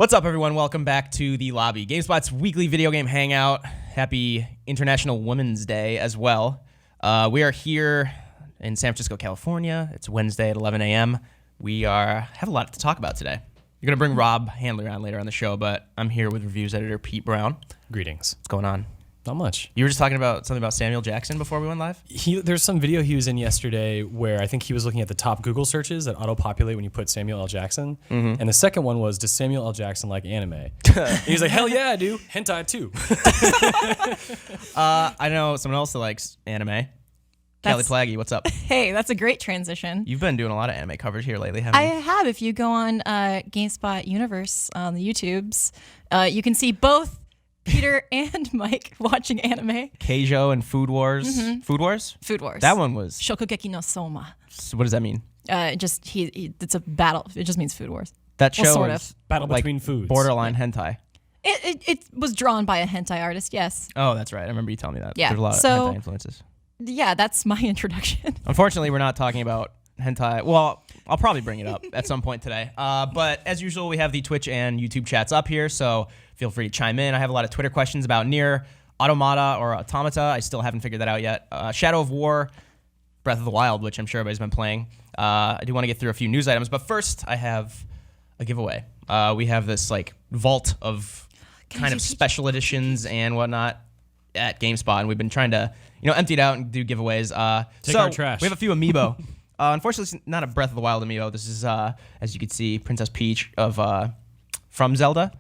What's up, everyone? Welcome back to the lobby. GameSpot's weekly video game hangout. Happy International Women's Day as well. We are here in San Francisco, California. It's Wednesday at 11 a.m. We have a lot to talk about today. You're going to bring Rob Handler on later on the show, but I'm here with reviews editor Pete Brown. Greetings. What's going on? Not much. You were just talking about something about Samuel Jackson before we went live? There's some video he was in yesterday where I think he was looking at the top Google searches that auto-populate when you put Samuel L. Jackson. Mm-hmm. And the second one was, does Samuel L. Jackson like anime? He was like, hell yeah, I do. Hentai too. I know someone else that likes anime. Kelly Plaggy, what's up? Hey, that's a great transition. You've been doing a lot of anime coverage here lately, haven't you? I have. If you go on GameSpot Universe on the YouTubes, you can see both Peter and Mike watching anime. Keijo and Food Wars. Mm-hmm. Food Wars? Food Wars. That one was... Shokugeki no Soma. So what does that mean? It's a battle. It just means Food Wars. That show sort is of. Battle like between foods. Borderline hentai. It was drawn by a hentai artist, yes. Oh, that's right. I remember you telling me that. Yeah. There's a lot of hentai influences. Yeah, that's my introduction. Unfortunately, we're not talking about hentai. Well, I'll probably bring it up at some point today. But as usual, we have the Twitch and YouTube chats up here, so feel free to chime in. I have a lot of Twitter questions about Nier, Automata, or Automata. I still haven't figured that out yet. Shadow of War, Breath of the Wild, which I'm sure everybody's been playing. I do want to get through a few news items, but first I have a giveaway. We have this like vault of kind of special editions and whatnot at GameSpot, and we've been trying to empty it out and do giveaways. Take our trash. We have a few amiibo. Unfortunately, it's not a Breath of the Wild amiibo. This is, as you can see, Princess Peach from Zelda.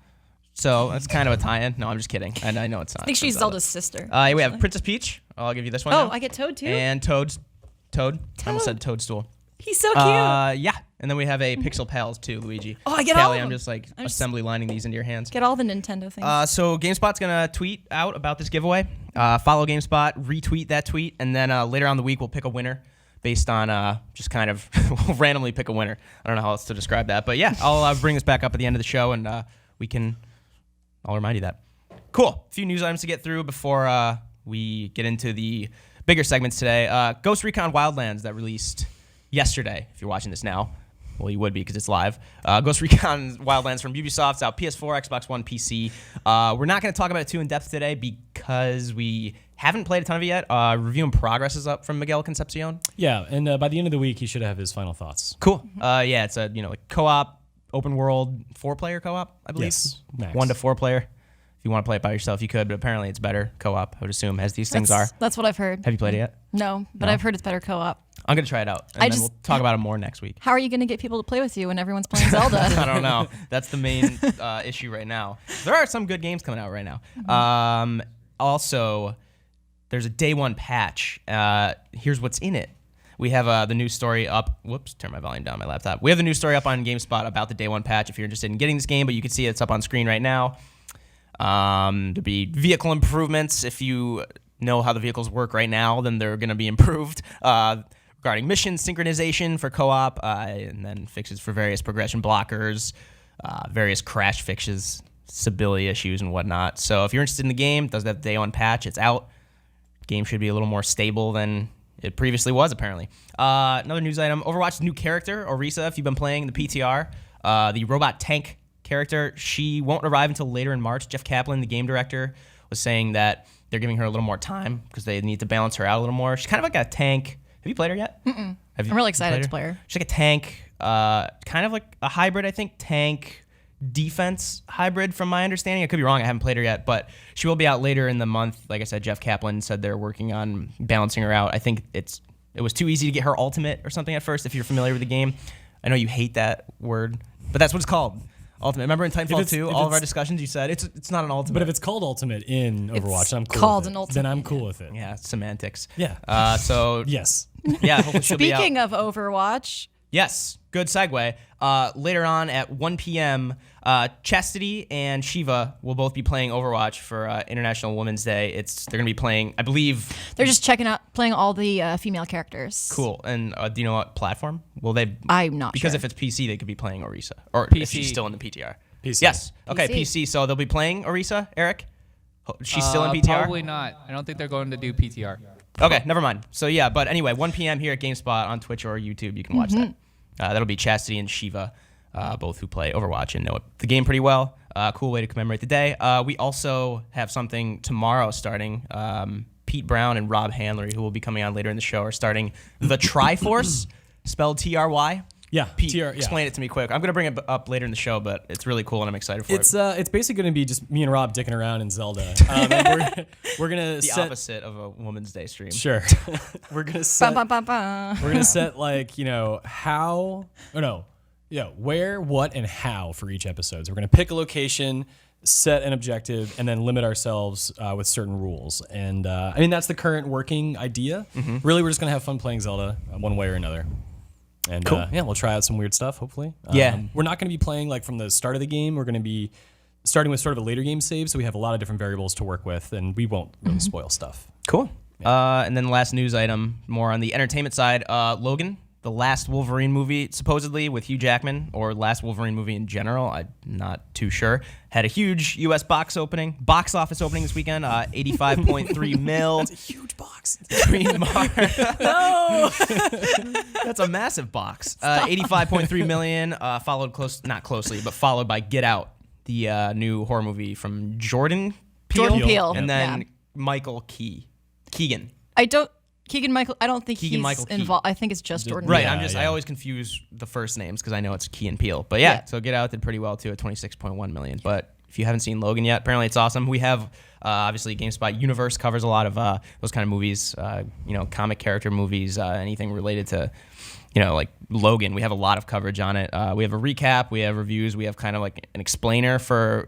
So that's kind of a tie-in. No, I'm just kidding. And I know it's not. I think she's Zelda's sister. We have Princess Peach. I'll give you this one. Oh, now. I get Toad too? And Toad. I almost said Toadstool. He's so cute. Yeah. And then we have a Pixel Pals too, Luigi. Oh, I get Callie, all of them. I'm just like assembly lining these into your hands. Get all the Nintendo things. So GameSpot's going to tweet out about this giveaway. Follow GameSpot, retweet that tweet, and then later on the week we'll pick a winner based on just kind of we'll randomly pick a winner. I don't know how else to describe that. But yeah, I'll bring this back up at the end of the show, and I'll remind you that. Cool. A few news items to get through before we get into the bigger segments today. Ghost Recon Wildlands that released yesterday. If you're watching this now, well, you would be because it's live. Ghost Recon Wildlands from Ubisoft. It's out PS4, Xbox One, PC. We're not going to talk about it too in depth today because we haven't played a ton of it yet. Review in progress is up from Miguel Concepcion. Yeah, and by the end of the week, he should have his final thoughts. Cool. Yeah, it's a like co-op, open world, 4-player co-op, I believe. Yes, max. 1 to 4 player. If you want to play it by yourself, you could, but apparently it's better co-op, I would assume, as these things are. That's what I've heard. Have you played it yet? No, but I've heard it's better co-op. I'm going to try it out, and then we'll talk about it more next week. How are you going to get people to play with you when everyone's playing Zelda? I don't know. That's the main issue right now. There are some good games coming out right now. Mm-hmm. Also, there's a day one patch. Here's what's in it. We have the news story up. Whoops, turn my volume down on my laptop. We have the news story up on GameSpot about the day one patch if you're interested in getting this game, but you can see it's up on screen right now. There'll be vehicle improvements. If you know how the vehicles work right now, then they're going to be improved. Regarding mission synchronization for co-op, and then fixes for various progression blockers, various crash fixes, stability issues, and whatnot. So if you're interested in the game, it does have the day one patch. It's out. Game should be a little more stable than it previously was, apparently. Another news item, Overwatch's new character, Orisa, if you've been playing the PTR, the robot tank character, she won't arrive until later in March. Jeff Kaplan, the game director, was saying that they're giving her a little more time because they need to balance her out a little more. She's kind of like a tank. Have you played her yet? I'm really excited to play her. She's like a tank, kind of like a hybrid, I think, tank defense hybrid from my understanding. I could be wrong. I haven't played her yet, but she will be out later in the month. Like I said, Jeff Kaplan said they're working on balancing her out. I think it was too easy to get her ultimate or something at first if you're familiar with the game. I know you hate that word, but that's what it's called. Ultimate. Remember in Titanfall 2, all of our discussions, you said it's not an ultimate. But if it's called ultimate in Overwatch, I'm cool called with it. an ultimate. Then I'm cool with it. Yeah, semantics. Yeah. So yes. Yeah, hopefully she'll be out. Speaking of Overwatch. Yes, good segue. Later on at 1 p.m., Chastity and Shiva will both be playing Overwatch for International Women's Day. They're going to be playing, I believe... They're just playing all the female characters. Cool. And do you know what platform? Will they... I'm not because sure. if it's PC, they could be playing Orisa. Or PC. if she's still in the PTR. PC. Yes. Okay, PC. PC. So they'll be playing Orisa, Eric? She's still in PTR? Probably not. I don't think they're going to do PTR. Okay, never mind. So yeah, but anyway, 1 p.m. here at GameSpot on Twitch or YouTube, you can watch that. That'll be Chastity and Shiva both who play Overwatch and know the game pretty well. Cool way to commemorate the day. We also have something tomorrow starting. Pete Brown and Rob Handlery, who will be coming on later in the show, are starting the Triforce, spelled Try. Yeah, Pete, explain it to me quick. I'm going to bring it up later in the show, but it's really cool and I'm excited for it. It's basically going to be just me and Rob dicking around in Zelda. And we're going to opposite of a Woman's Day stream. Sure. We're going to set like, where, what, and how for each episode. So we're going to pick a location, set an objective, and then limit ourselves with certain rules. And that's the current working idea. Mm-hmm. Really, we're just going to have fun playing Zelda one way or another. And cool. We'll try out some weird stuff, hopefully. Yeah. We're not going to be playing like from the start of the game. We're going to be starting with sort of a later game save, so we have a lot of different variables to work with, and we won't really spoil stuff. Cool. Yeah. And then the last news item, more on the entertainment side, Logan, the last Wolverine movie, supposedly with Hugh Jackman, or last Wolverine movie in general, I'm not too sure, had a huge U.S. box office opening this weekend, 85.3 mil. That's a huge box. No! That's a massive box. 85.3 million, followed by Get Out, the new horror movie from Jordan Peele. And then Michael Keegan. Keegan-Michael, I don't think Keegan-Michael he's involved. I think it's just Jordan. Right, I always confuse the first names because I know it's Key and Peele. But so Get Out did pretty well too at 26.1 million. But if you haven't seen Logan yet, apparently it's awesome. We have, obviously, GameSpot Universe covers a lot of those kind of movies, comic character movies, anything related to, like Logan. We have a lot of coverage on it. We have a recap, we have reviews, we have kind of like an explainer for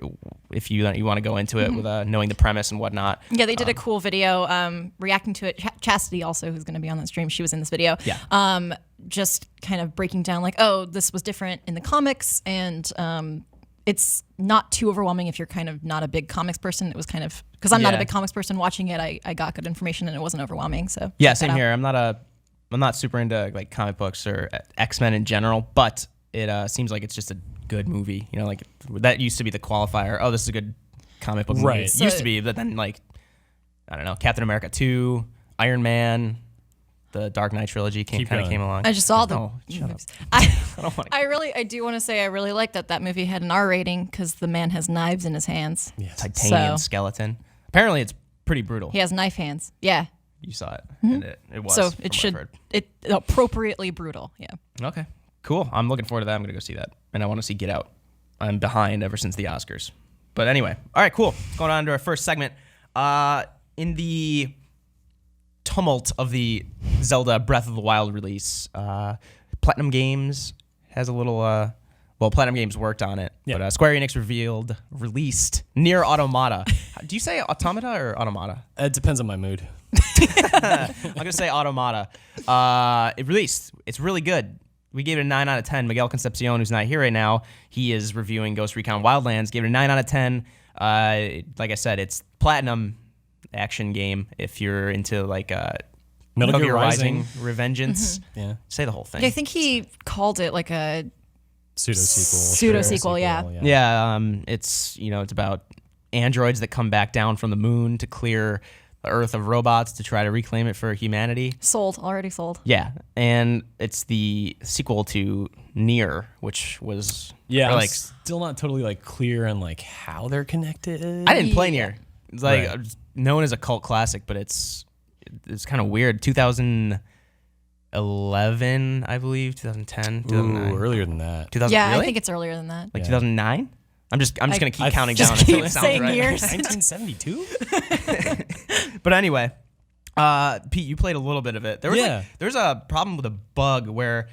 if you want to go into it with knowing the premise and whatnot. Yeah, they did a cool video reacting to it. Chastity also, who's going to be on that stream, she was in this video. Yeah. Just kind of breaking down like, oh, this was different in the comics, and it's not too overwhelming if you're kind of not a big comics person. It was kind of, because I'm not a big comics person, watching it, I got good information and it wasn't overwhelming. So yeah, same here. I'm not super into like comic books or X-Men in general, but it seems like it's just a good movie. Like that used to be the qualifier. Oh, this is a good comic book movie. Right. It used to be, but then like, I don't know, Captain America 2, Iron Man, the Dark Knight trilogy came along. I just saw them. Oh, shut up. I do want to say I really like that movie had an R rating because the man has knives in his hands. Yeah. Titanium skeleton. Apparently it's pretty brutal. He has knife hands. Yeah. You saw it, and it was. So it appropriately brutal. Yeah. Okay, cool. I'm looking forward to that. I'm gonna go see that, and I want to see Get Out. I'm behind ever since the Oscars, but anyway, all right, cool. Going on to our first segment. In the tumult of the Zelda Breath of the Wild release, Platinum Games has a little. Platinum Games worked on it, but Square Enix released Nier Automata. Do you say Automata or Automata? It depends on my mood. I'm going to say Automata. It released. It's really good. We gave it a 9 out of 10. Miguel Concepcion, who's not here right now, he is reviewing Ghost Recon Wildlands, gave it a 9 out of 10. Like I said, it's Platinum action game if you're into like Metal Gear Rising, Revengeance. Mm-hmm. Yeah. Say the whole thing. Yeah, I think he called it like a pseudo-sequel. Yeah. It's it's about androids that come back down from the moon to clear the Earth of robots to try to reclaim it for humanity. Already sold. Yeah, and it's the sequel to Nier, which was still not totally like clear on like how they're connected. I didn't play Nier. It's like known as a cult classic, but it's kind of weird. 2011, I believe, 2010, 2009. Ooh, earlier than that. Yeah, really? I think it's earlier than that. Like 2009? I'm just gonna keep counting just down keep until it sounds saying right. years. 1972? But anyway, Pete, you played a little bit of it. There's a problem with a bug where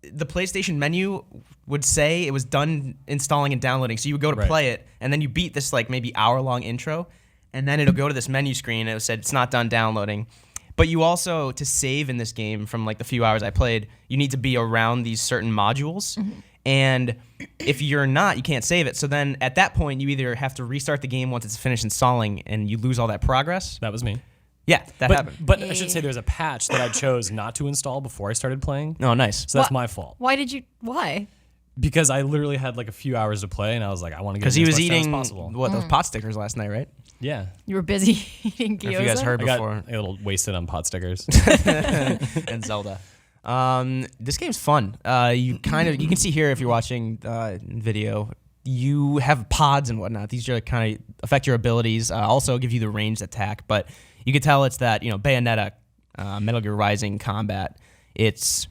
the PlayStation menu would say it was done installing and downloading. So you would go to play it, and then you beat this like maybe hour-long intro, and then it'll go to this menu screen, and it said it's not done downloading. But you also, to save in this game from like the few hours I played, you need to be around these certain modules. Mm-hmm. And if you're not, you can't save it. So then at that point, you either have to restart the game once it's finished installing and you lose all that progress. That was me. Yeah, that happened. But I should say there's a patch that I chose not to install before I started playing. Oh, nice. So that's my fault. Why? Because I literally had like a few hours to play and I was like, I want to get because he as was much eating time as possible. those pot stickers last night, right? Yeah. You were busy eating gyoza? If you guys heard I before. got a little wasted on pot stickers. And Zelda. This game's fun. You can see here if you're watching video, you have pods and whatnot. These are kind of affect your abilities. Also give you the ranged attack, but you can tell it's that Bayonetta, Metal Gear Rising combat. It's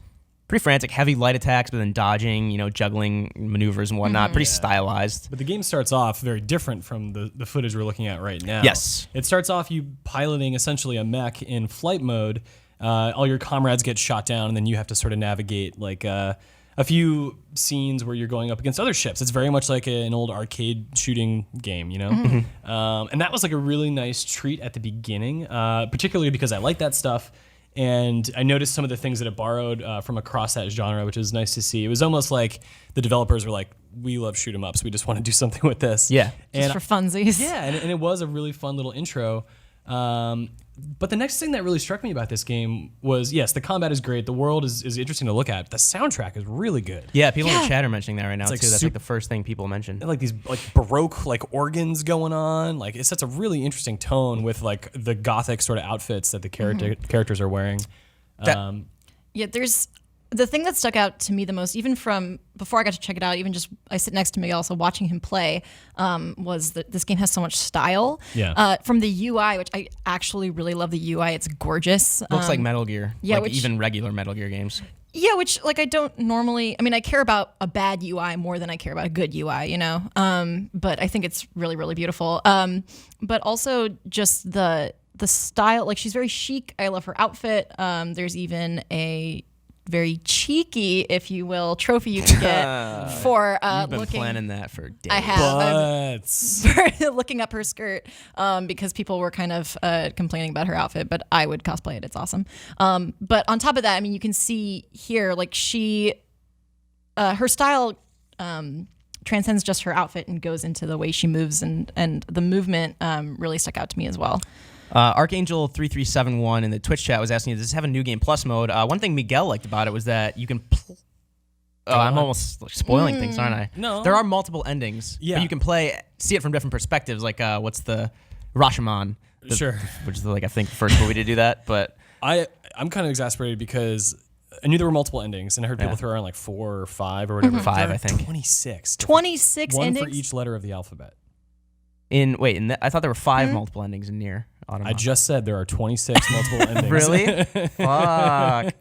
pretty frantic, heavy light attacks, but then dodging, juggling maneuvers and whatnot. Pretty stylized. But the game starts off very different from the footage we're looking at right now. Yes. It starts off you piloting essentially a mech in flight mode. All your comrades get shot down, and then you have to sort of navigate like a few scenes where you're going up against other ships. It's very much like an old arcade shooting game, and that was like a really nice treat at the beginning, particularly because I like that stuff. And I noticed some of the things that it borrowed from across that genre, which is nice to see. It was almost like the developers were like, we love shoot 'em ups. We just want to do something with this. Yeah. Just for funsies. Yeah, and it was a really fun little intro. But the next thing that really struck me about this game was, yes, the combat is great. The world is interesting to look at. The soundtrack is really good. Yeah, people in the chat are mentioning that right now, like too. That's like the first thing people mention. Like these Baroque organs going on. Like it sets a really interesting tone with like the gothic sort of outfits that the characters are wearing. Yeah, there's the thing that stuck out to me the most, even from before I got to check it out, even just I sit next to Miguel, so watching him play, was that this game has so much style. Yeah. From the UI, which I actually really love the UI. It's gorgeous. Looks like Metal Gear. yeah, like even regular Metal Gear games. Yeah, which I don't normally. I mean, I care about a bad UI more than I care about a good UI, But I think it's really, really beautiful. But also just the style. Like she's very chic. I love her outfit. There's even a very cheeky, if you will, trophy you can get for You've been looking. planning that for days. I have. Butts. For looking up her skirt because people were kind of complaining about her outfit, but I would cosplay it. It's awesome. But on top of that, I mean, you can see here, like her style transcends just her outfit and goes into the way she moves, and the movement really stuck out to me as well. Archangel3371 in the Twitch chat was asking, does this have a New Game Plus mode? One thing Miguel liked about it was that you can... I'm almost spoiling things, aren't I? No. There are multiple endings, Yeah. but you can see it from different perspectives, like what's the Rashomon? Sure. Which is I think the first movie to do that, but... I'm kind of exasperated because I knew there were multiple endings, and I heard people throw around like 4 or 5 or whatever. 5, I think. 26. 26 One endings? for each letter of the alphabet. I thought there were 5 multiple endings in Nier Automata. I just said there are 26 multiple endings. Really? Fuck.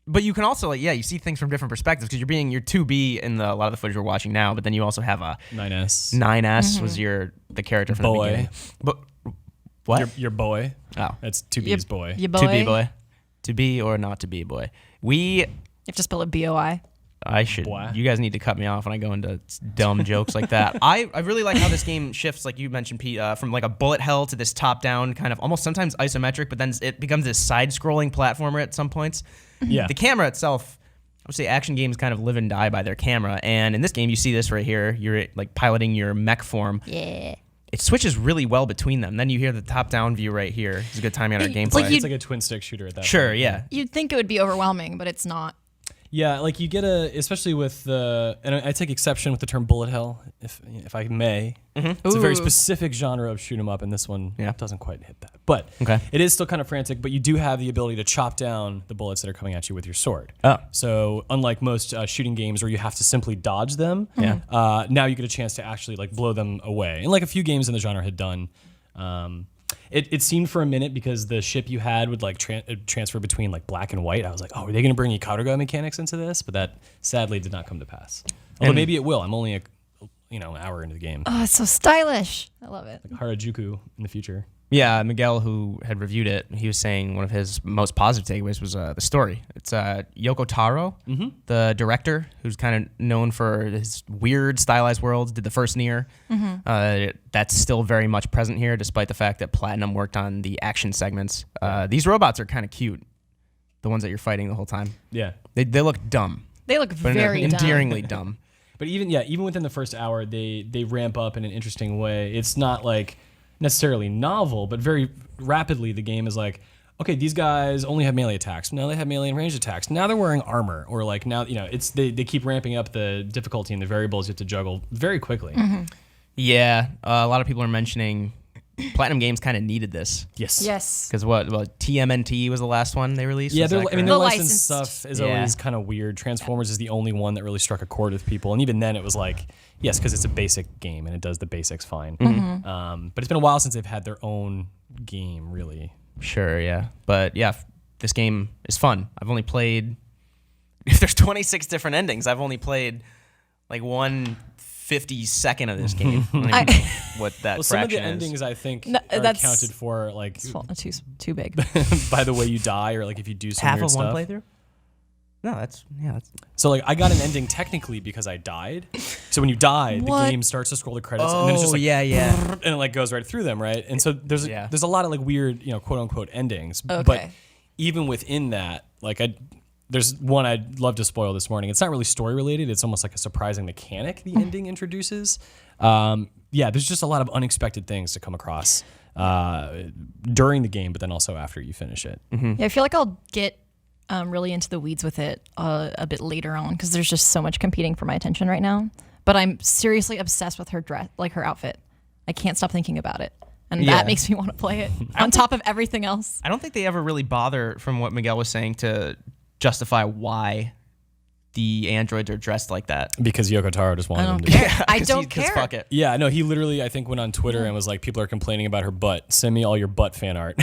But you can also you see things from different perspectives because you're 2B in a lot of the footage we're watching now, but then you also have a 9S. 9S was the character from the beginning. But what? Your boy. Oh, That's 2B's boy. Your boy. 2B boy, to be or not to be boy. You have to spell it BOI. I should. Boy. You guys need to cut me off when I go into dumb jokes like that. I really like how this game shifts, like you mentioned, Pete, from like a bullet hell to this top-down kind of almost sometimes isometric, but then it becomes this side-scrolling platformer at some points. Yeah. The camera itself, I would say action games kind of live and die by their camera, and in this game you see this right here. You're like piloting your mech form. Yeah. It switches really well between them. Then you hear the top-down view right here. It's a good timing on our It's gameplay. like It's like a twin-stick shooter at that Sure, point. yeah. You'd think it would be overwhelming, but it's not. Yeah, like you get especially with and I take exception with the term bullet hell, if I may. It's a very Ooh. specific genre of shoot 'em up, and this one doesn't quite hit that. But Okay. it is still kind of frantic, but you do have the ability to chop down the bullets that are coming at you with your sword. Oh. So unlike most shooting games where you have to simply dodge them, now you get a chance to actually like blow them away. And like a few games in the genre had done. It seemed for a minute because the ship you had would like transfer between like black and white. I was like, oh, are they going to bring Ikaruga mechanics into this? But that sadly did not come to pass. Although maybe it will. I'm only an hour into the game. Oh, it's so stylish. I love it. Like Harajuku in the future. Yeah, Miguel, who had reviewed it, he was saying one of his most positive takeaways was the story. It's Yoko Taro, the director, who's kind of known for his weird stylized worlds, did the first Nier. That's still very much present here, despite the fact that Platinum worked on the action segments. These robots are kind of cute, the ones that you're fighting the whole time. Yeah. They look dumb, They look but very dumb. endearingly dumb. But even within the first hour, they ramp up in an interesting way. It's not like necessarily novel, but very rapidly the game is like, okay, these guys only have melee attacks. Now they have melee and ranged attacks. Now they're wearing armor, or like now it's they keep ramping up the difficulty and the variables you have to juggle very quickly. Yeah, a lot of people are mentioning Platinum Games kind of needed this. Yes. Yes. Because what TMNT was the last one they released? Yeah, Was that their correct? licensed licensed. stuff is Yeah. always kind of weird. Transformers is the only one that really struck a chord with people, and even then, it was like, yes, because it's a basic game and it does the basics fine. But it's been a while since they've had their own game, really. Sure, yeah. But yeah, this game is fun. I've only played. If there's 26 different endings, I've only played like 1/52nd of this game. I don't even know what that Well, some of the fraction is. endings I think No, are that's- accounted for like It's too big. by the way you die, or like if you do some Half weird of one stuff. playthrough. No, that's. So like I got an ending technically because I died. So when you die, What? the game starts to scroll the credits, and then it's just like yeah. and it like goes right through them, right? And so there's a lot of like weird, quote unquote endings. But Okay. even within that, like there's one I'd love to spoil this morning. It's not really story related. It's almost like a surprising mechanic the ending introduces. There's just a lot of unexpected things to come across during the game, but then also after you finish it. Yeah, I feel like I'll get really into the weeds with it a bit later on because there's just so much competing for my attention right now. But I'm seriously obsessed with her dress, like her outfit. I can't stop thinking about it. And Yeah. that makes me want to play it on top of everything else. I don't think they ever really bother, from what Miguel was saying, to justify why the androids are dressed like that. Because Yoko Taro just wanted I them don't to care. be. I 'Cause don't 'cause care. Fuck it. Yeah, no, he literally, I think, went on Twitter and was like, people are complaining about her butt. Send me all your butt fan art.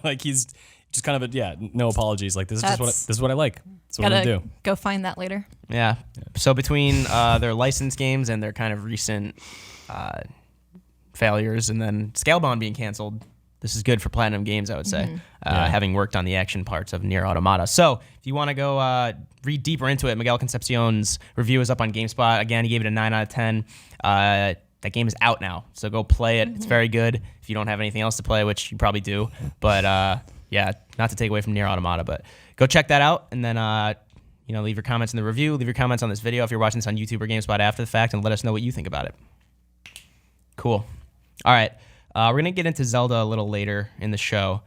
Like he's just kind of no apologies. Like this is what I like. That's what I'm Gotta gonna do. go find that later. Yeah. So between their licensed games and their kind of recent failures, and then Scalebound being canceled, this is good for Platinum Games, I would say, having worked on the action parts of Nier Automata. So if you want to go read deeper into it, Miguel Concepcion's review is up on GameSpot. Again, he gave it a 9 out of 10. That game is out now, so go play it. It's very good if you don't have anything else to play, which you probably do. But not to take away from Nier Automata, but go check that out, and then leave your comments in the review, leave your comments on this video if you're watching this on YouTube or GameSpot after the fact, and let us know what you think about it. Cool. All right. We're going to get into Zelda a little later in the show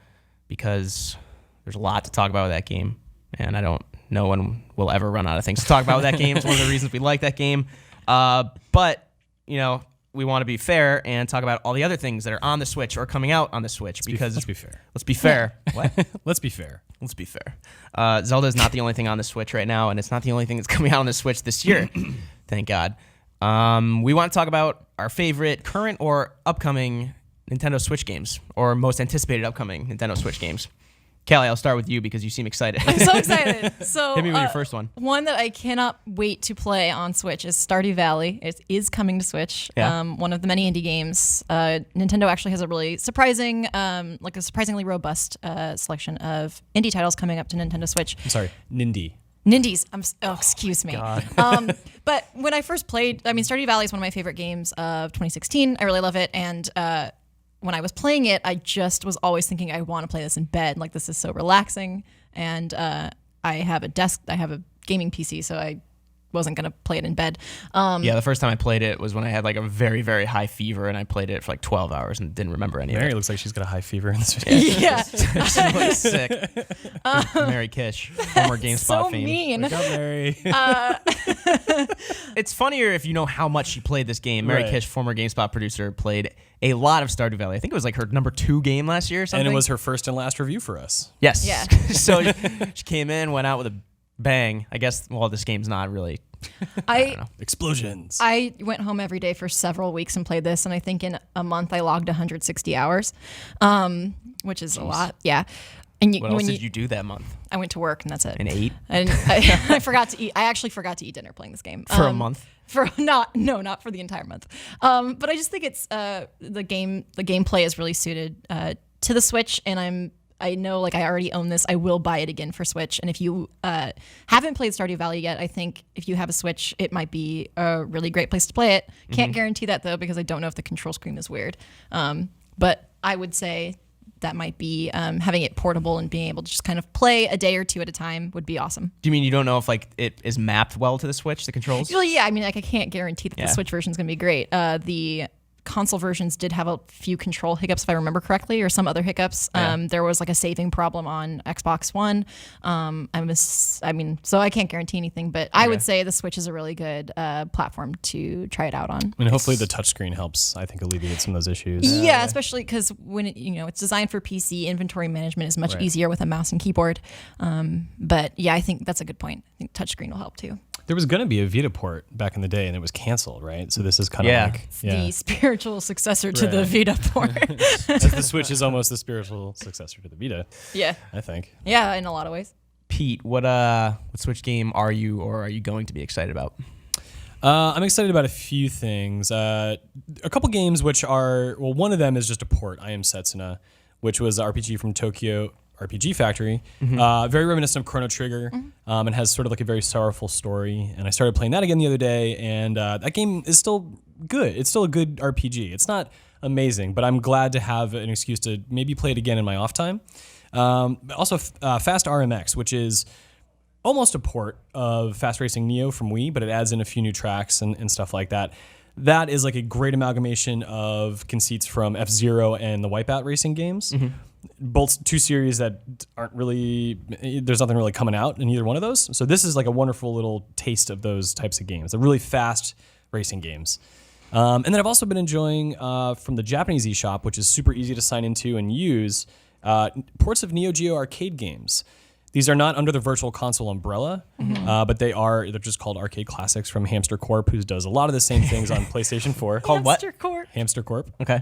because there's a lot to talk about with that game, and I don't know when we'll ever run out of things to talk about with that game. It's one of the reasons we like that game. But we want to be fair and talk about all the other things that are on the Switch or coming out on the Switch. Let's be fair. Let's be fair. What? Let's be fair. Let's be fair. Zelda is not the only thing on the Switch right now, and it's not the only thing that's coming out on the Switch this year. Thank God. We want to talk about our favorite current or upcoming Nintendo Switch games, or most anticipated upcoming Nintendo Switch games. Callie, I'll start with you because you seem excited. I'm so excited. So Hit me with your first one. One that I cannot wait to play on Switch is Stardew Valley. It is coming to Switch. Yeah. One of the many indie games. Nintendo actually has a really surprisingly robust selection of indie titles coming up to Nintendo Switch. I'm sorry, Nindy. Nindies. Excuse me. But when I first played, Stardew Valley is one of my favorite games of 2016. I really love it. And when I was playing it, I just was always thinking I want to play this in bed. Like, this is so relaxing. And I have a gaming PC, so I wasn't going to play it in bed. The first time I played it was when I had like a very, very high fever, and I played it for like 12 hours and didn't remember any of Mary it. looks like she's got a high fever in this video. Yeah. She's really sick. Mary Kish, former GameSpot So fame. mean. Wake up, Mary. It's funnier if you know how much she played this game. Mary Right. Kish, former GameSpot producer, played a lot of Stardew Valley. I think it was like her number 2 game last year or something. And it was her first and last review for us. Yes. Yeah. So she came in, went out with a bang. I guess, this game's not really. Explosions. I went home every day for several weeks and played this, and I think in a month I logged 160 hours, which is a lot. Yeah. And What else did you do that month? I went to work, and that's it. And ate? And I forgot to eat. I actually forgot to eat dinner playing this game For a month? Not for the entire month. But I just think it's the gameplay is really suited to the Switch, and I know, like, I already own this. I will buy it again for Switch. And if you haven't played Stardew Valley yet, I think if you have a Switch, it might be a really great place to play it. Can't guarantee that, though, because I don't know if the control screen is weird. But I would say that might be having it portable and being able to just kind of play a day or two at a time would be awesome. Do you mean you don't know if like it is mapped well to the Switch, the controls? Well, yeah, I mean, like, I can't guarantee that the Switch version is going to be great. The console versions did have a few control hiccups, if I remember correctly, or some other hiccups. There was like a saving problem on Xbox One. So I can't guarantee anything, but I would say the Switch is a really good platform to try it out on. And hopefully the touchscreen helps, I think, alleviate some of those issues. Yeah, especially because when it's designed for PC, inventory management is much easier with a mouse and keyboard. But yeah, I think that's a good point. I think touchscreen will help too. There was going to be a Vita port back in the day, and it was canceled, right? So this is kind of like the spiritual successor to the Vita port. As the Switch is almost the spiritual successor to the Vita. Yeah, I think. Yeah, in a lot of ways. Pete, what Switch game are you going to be excited about? I'm excited about a few things. A couple games which are, well, one of them is just a port, I Am Setsuna, which was an RPG from Tokyo RPG Factory. Very reminiscent of Chrono Trigger, and has sort of like a very sorrowful story. And I started playing that again the other day, and that game is still good. It's still a good RPG. It's not amazing, but I'm glad to have an excuse to maybe play it again in my off time. Also, Fast RMX, which is almost a port of Fast Racing Neo from Wii, but it adds in a few new tracks and stuff like that. That is like a great amalgamation of conceits from F-Zero and the Wipeout racing games. Both two series that aren't really, there's nothing really coming out in either one of those. So this is like a wonderful little taste of those types of games. They're really fast racing games. And then I've also been enjoying from the Japanese eShop, which is super easy to sign into and use, ports of Neo Geo arcade games. These are not under the Virtual Console umbrella, but they're just called arcade classics from Hamster Corp, who does a lot of the same things on PlayStation 4. Called what? Hamster Corp. Okay.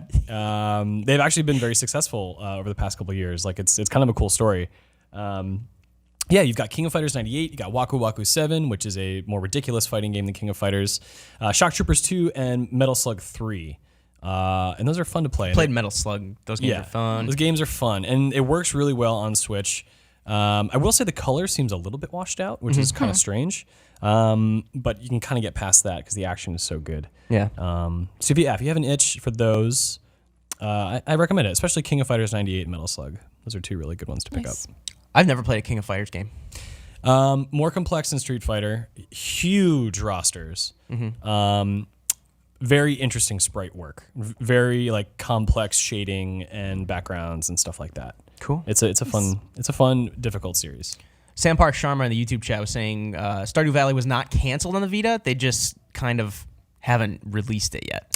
They've actually been very successful over the past couple of years. Like it's kind of a cool story. You've got King of Fighters 98, you got Waku Waku 7, which is a more ridiculous fighting game than King of Fighters, Shock Troopers 2, and Metal Slug 3. And those are fun to play. Played Metal Slug. Those games are fun. Those games are fun, and it works really well on Switch. I will say the color seems a little bit washed out, which is kind of strange. But you can kind of get past that because the action is so good. Yeah. So if you have an itch for those, I recommend it, especially King of Fighters 98 and Metal Slug. Those are two really good ones to pick up. I've never played a King of Fighters game. More complex than Street Fighter. Huge rosters. Very interesting sprite work. Very like complex shading and backgrounds and stuff like that. Cool. It's a fun, difficult series. Sam Park Sharma in the YouTube chat was saying Stardew Valley was not canceled on the Vita. They just kind of haven't released it yet.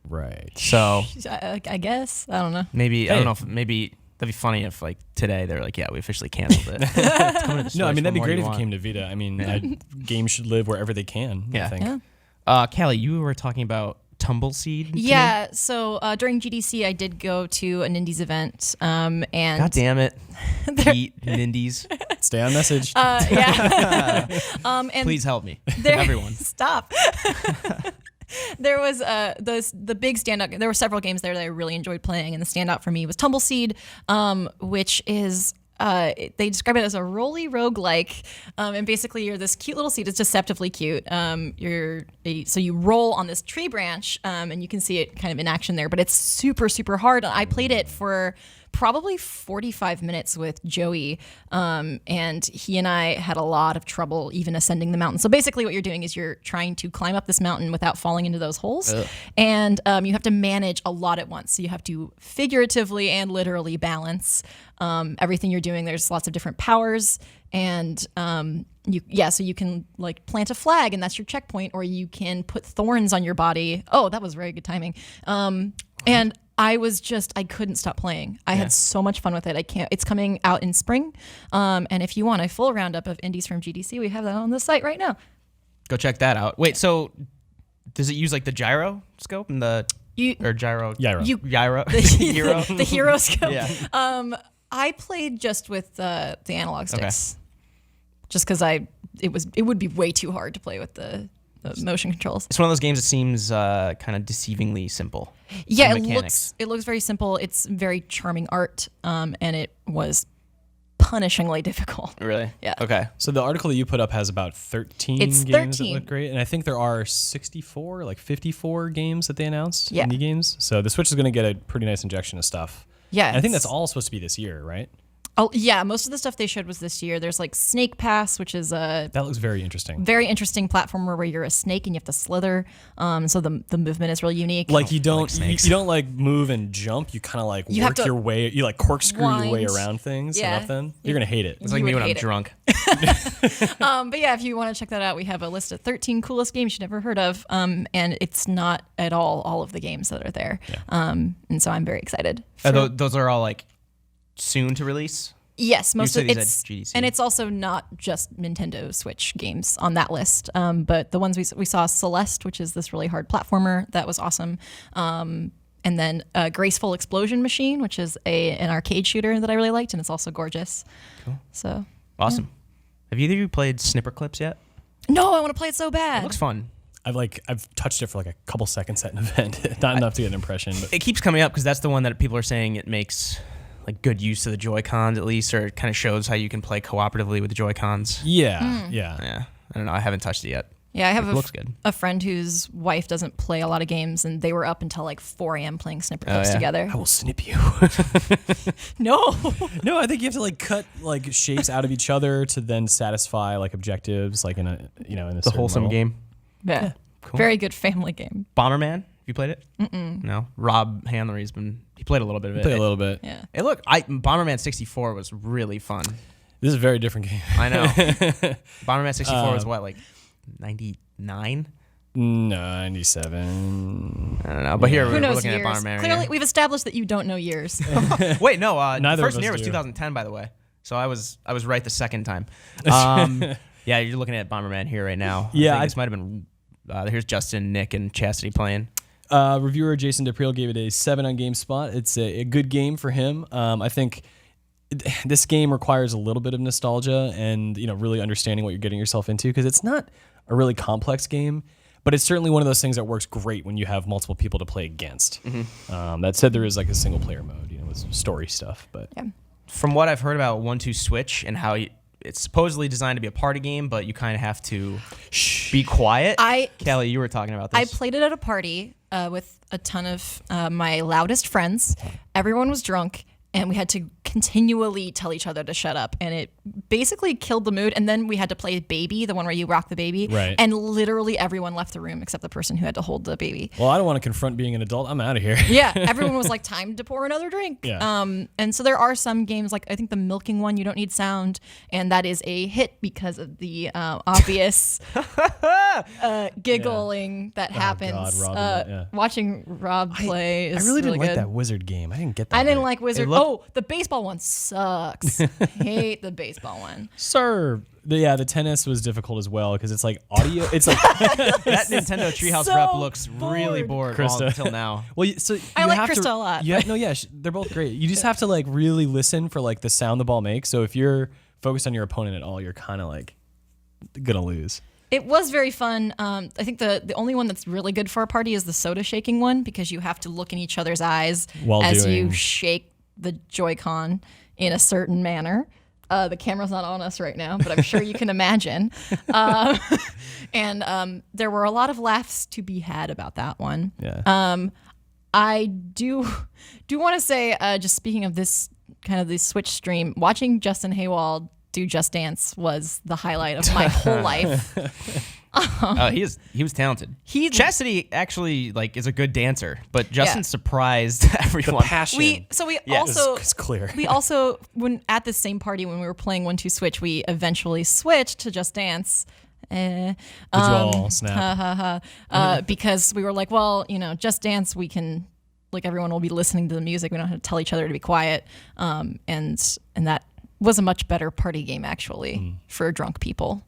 Right. So I guess. I don't know. Maybe I don't know if maybe that'd be funny if like today they're like, yeah, we officially canceled it. It's coming to the No, I Switch. mean that'd be What great more if do it you came to Vita. I mean, games should live wherever they can. Yeah. I think. Yeah. Callie, you were talking about Tumbleseed today? Yeah, so during GDC, I did go to an Indies event, and God damn it, Pete Nindies. Stay on message. and Please help me, there, everyone. Stop. There was the big standout. There were several games there that I really enjoyed playing, and the standout for me was Tumbleseed, which is. They describe it as a roly roguelike, and basically you're this cute little seed. It's deceptively cute. So you roll on this tree branch, and you can see it kind of in action there, but it's super, super hard. I played it for probably 45 minutes with Joey, and he and I had a lot of trouble even ascending the mountain. So basically what you're doing is you're trying to climb up this mountain without falling into those holes. And you have to manage a lot at once. So you have to figuratively and literally balance everything you're doing. There's lots of different powers, and so you can like plant a flag and that's your checkpoint, or you can put thorns on your body. Oh, that was very good timing. And I couldn't stop playing. I had so much fun with it. It's coming out in spring. And if you want a full roundup of indies from GDC, we have that on the site right now. Go check that out. Wait, so does it use like the gyroscope and the gyro? Gyro. The hero scope. Yeah. I played just with the analog sticks, just because it would be way too hard to play with the motion controls. It's one of those games that seems kind of deceivingly simple. Yeah, it looks very simple. It's very charming art, and it was punishingly difficult. Really? Yeah. Okay. So the article that you put up has about 13 It's games 13. that look great, and I think there are 64, like 54 games that they announced, Yeah. indie games. So the Switch is going to get a pretty nice injection of stuff. Yeah. And I think that's all supposed to be this year, right? Oh yeah, most of the stuff they showed was this year. There's like Snake Pass, which is a That looks very interesting. very interesting platformer where you're a snake and you have to slither. So the movement is really unique. Like you don't like snakes. you don't like move and jump. You kind of like You have work to your way. You like corkscrew your way wind. around things. Yeah. Enough then you're gonna hate it. It's like You me would when I'm hate it. drunk. But yeah, if you want to check that out, we have a list of 13 coolest games you've never heard of, and it's not at all of the games that are there. And so I'm very excited. Those are all like soon to release. Yes, most said of these at it's GDC. and it's also not just Nintendo Switch games on that list. But the ones we saw Celeste, which is this really hard platformer that was awesome. And then Graceful Explosion Machine, which is an arcade shooter that I really liked, and it's also gorgeous. Cool. So Awesome. Have either of you played Snipper Clips yet? no, I want to play it so It bad. looks fun. I've touched it for like a couple seconds at an event, not enough to get an impression. But It keeps coming up because that's the one that people are saying it makes like good use of the Joy-Cons at least, or it kind of shows how you can play cooperatively with the Joy-Cons. yeah. Yeah, I don't know. I haven't touched it yet. Yeah, I have It looks good. a friend whose wife doesn't play a lot of games, and they were up until like 4 a.m. playing Snipper Clips yeah. together. I will snip you. No. No, I think you have to like cut like shapes out of each other to then satisfy like objectives, like in a in a It's a wholesome game. Yeah. Cool. Very good family game. Bomberman. Have you played it? No. Rob Hanlery's he played a little bit of it. Play a little bit. Yeah. Bomberman 64 was really fun. This is a very different game. I know. Bomberman 64 was what, like 99? 97. I don't know. But here Who we're knows looking years? at Bomberman. Clearly, we've established that you don't know years. Wait, no. Neither first of us Nier was do. 2010, by the way. So I was right the second time. Yeah, you're looking at Bomberman here right now. Yeah, I think this might have been. Here's Justin, Nick, and Chastity playing. Reviewer Jason DePriel gave it a 7 on GameSpot. It's a good game for him. I think this game requires a little bit of nostalgia and really understanding what you're getting yourself into, because it's not a really complex game, but it's certainly one of those things that works great when you have multiple people to play against. That said, there is like a single player mode, with story stuff. But Yeah. From what I've heard about 1-2 Switch and how it's supposedly designed to be a party game, but you kind of have to be quiet. Kelly, you were talking about this. I played it at a party with a ton of my loudest friends. Everyone was drunk, and we had to continually tell each other to shut up, and it basically killed the mood. And then we had to play Baby, the one where you rock the baby, Right. and literally everyone left the room except the person who had to hold the baby. well, I don't want to confront being an adult. I'm out of here. Yeah, everyone was like, time to pour another drink. Yeah. And so there are some games, like I think the milking one, you don't need sound, and that is a hit because of the obvious giggling that happens. Rob, yeah. Watching Rob play is I really didn't like good. that wizard game. I didn't get that. I didn't right. like Wizard. looked- The baseball one sucks. Hate the baseball one. Sir. The tennis was difficult as well because it's like audio. It's like that Nintendo Treehouse so rep looks really bored Krista. until now. well, so I you like have Krista to, a lot, You have, no, yeah, they're both great. You just have to like really listen for like the sound the ball makes. So if you're focused on your opponent at all, you're kind of like gonna lose. It was very fun. I think the only one that's really good for a party is the soda shaking one, because you have to look in each other's eyes While as doing- you shake the Joy-Con in a certain manner. The camera's not on us right now, but I'm sure you can imagine. And there were a lot of laughs to be had about that one. Yeah. I do want to say, just speaking of this kind of the Switch stream, watching Justin Haywald do Just Dance was the highlight of my whole life. He was talented. Chastity actually is a good dancer, but Justin Yeah. surprised the everyone. passion. We also it's clear. we also when at the same party when we were playing 1-2 Switch, we eventually switched to Just Dance. Did you all snap? Because we were like, well, Just Dance, we can, everyone will be listening to the music. We don't have to tell each other to be quiet. And that was a much better party game actually for drunk people.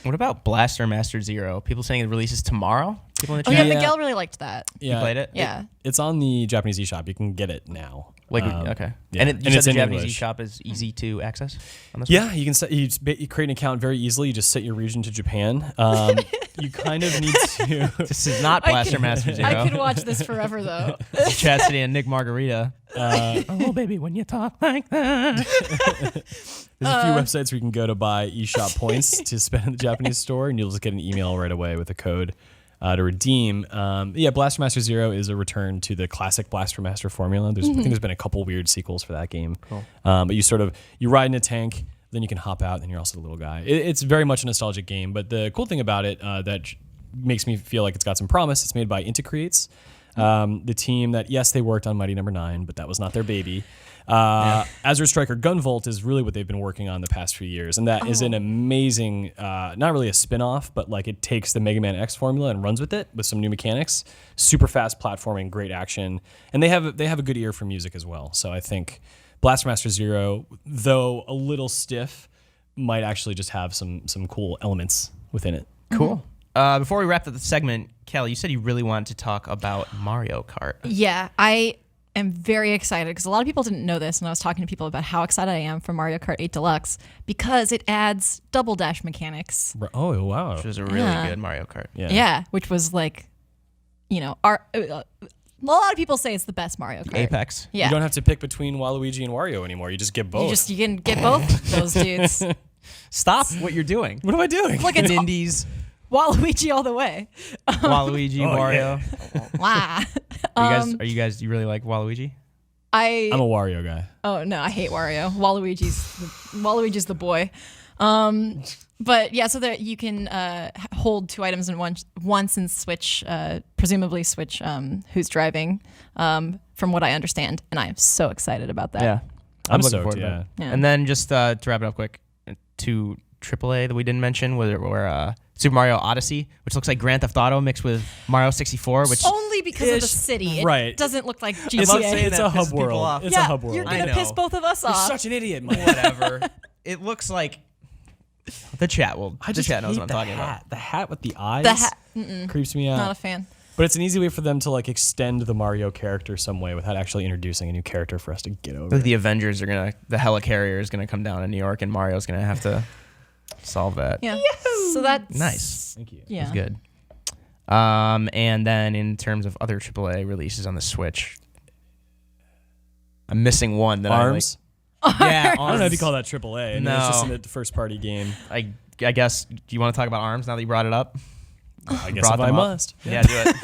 What about Blaster Master Zero? People saying it releases tomorrow? People in the Oh chat? yeah, Yeah. Miguel really liked that. Yeah. played it? Yeah. It's on the Japanese eShop. You can get it now. Okay. Yeah. And you And said it's the in Japanese English. eShop is easy to access on this Yeah, you can set. You create an account very easily. You just set your region to Japan. You kind of need to. one? This is not Blaster Master Zero. I could watch this forever though. Chastity and Nick Margarita. Oh, baby, when you talk like that. There's a few websites where you can go to buy eShop points to spend in the Japanese store, and you'll just get an email right away with a code. to redeem. Blaster Master Zero is a return to the classic Blaster Master formula. I think there's been a couple weird sequels for that game. Cool. But you ride in a tank, then you can hop out, and you're also the little guy. It's very much a nostalgic game, but the cool thing about it that makes me feel like it's got some promise, it's made by Intercreates, the team that, yes, they worked on Mighty Number 9, but that was not their baby. Azure Striker Gunvolt is really what they've been working on the past few years, and that is an amazing, not really a spin-off, but like it takes the Mega Man X formula and runs with it with some new mechanics, super fast platforming, great action, and they have a good ear for music as well. So I think Blaster Master Zero, though a little stiff, might actually just have some cool elements within it. Cool. Before we wrap up the segment, Kelly, you said you really wanted to talk about Mario Kart. Yeah, I am very excited because a lot of people didn't know this, and I was talking to people about how excited I am for Mario Kart 8 Deluxe because it adds double dash mechanics. Oh, wow. Which was a really good Mario Kart. Yeah, which was like, a lot of people say it's the best Mario Kart. Apex. Yeah. You don't have to pick between Waluigi and Wario anymore. You just get both. You can get both those dudes. Stop what you're doing. What am I doing? Look, it's Indies, Waluigi all the way. Waluigi, Wario. Wow. You really like Waluigi? I'm a Wario guy. Oh no, I hate Wario. Waluigi's the boy. But yeah, so that you can hold two items in once and switch, presumably switch who's driving, from what I understand, and I am so excited about that. Yeah, I'm looking stoked, forward to yeah. that. And then just to wrap it up quick, to AAA that we didn't mention were Super Mario Odyssey, which looks like Grand Theft Auto mixed with Mario 64, which only because of the city. It doesn't look like GTA. I love saying It's that a hub pisses people world. off. It's a hub world. You're I gonna know. piss both of us You're off. such an idiot, Mike. Whatever. It looks like the chat knows what I'm talking about. The hat with the eyes The hat, creeps me out. not a fan. But it's an easy way for them to like extend the Mario character some way without actually introducing a new character for us to get over. Like the Avengers the helicarrier is gonna come down to New York, and Mario's gonna have to solve that. Yeah. So that's Nice. Thank you. Yeah. It's good. And then in terms of other AAA releases on the Switch, I'm missing one that Arms? I like. Yeah, I don't know if you call that AAA. No. It's just a first party game. I guess. Do you want to talk about Arms now that you brought it up? I guess Brought if I them up. must. Yeah, do it.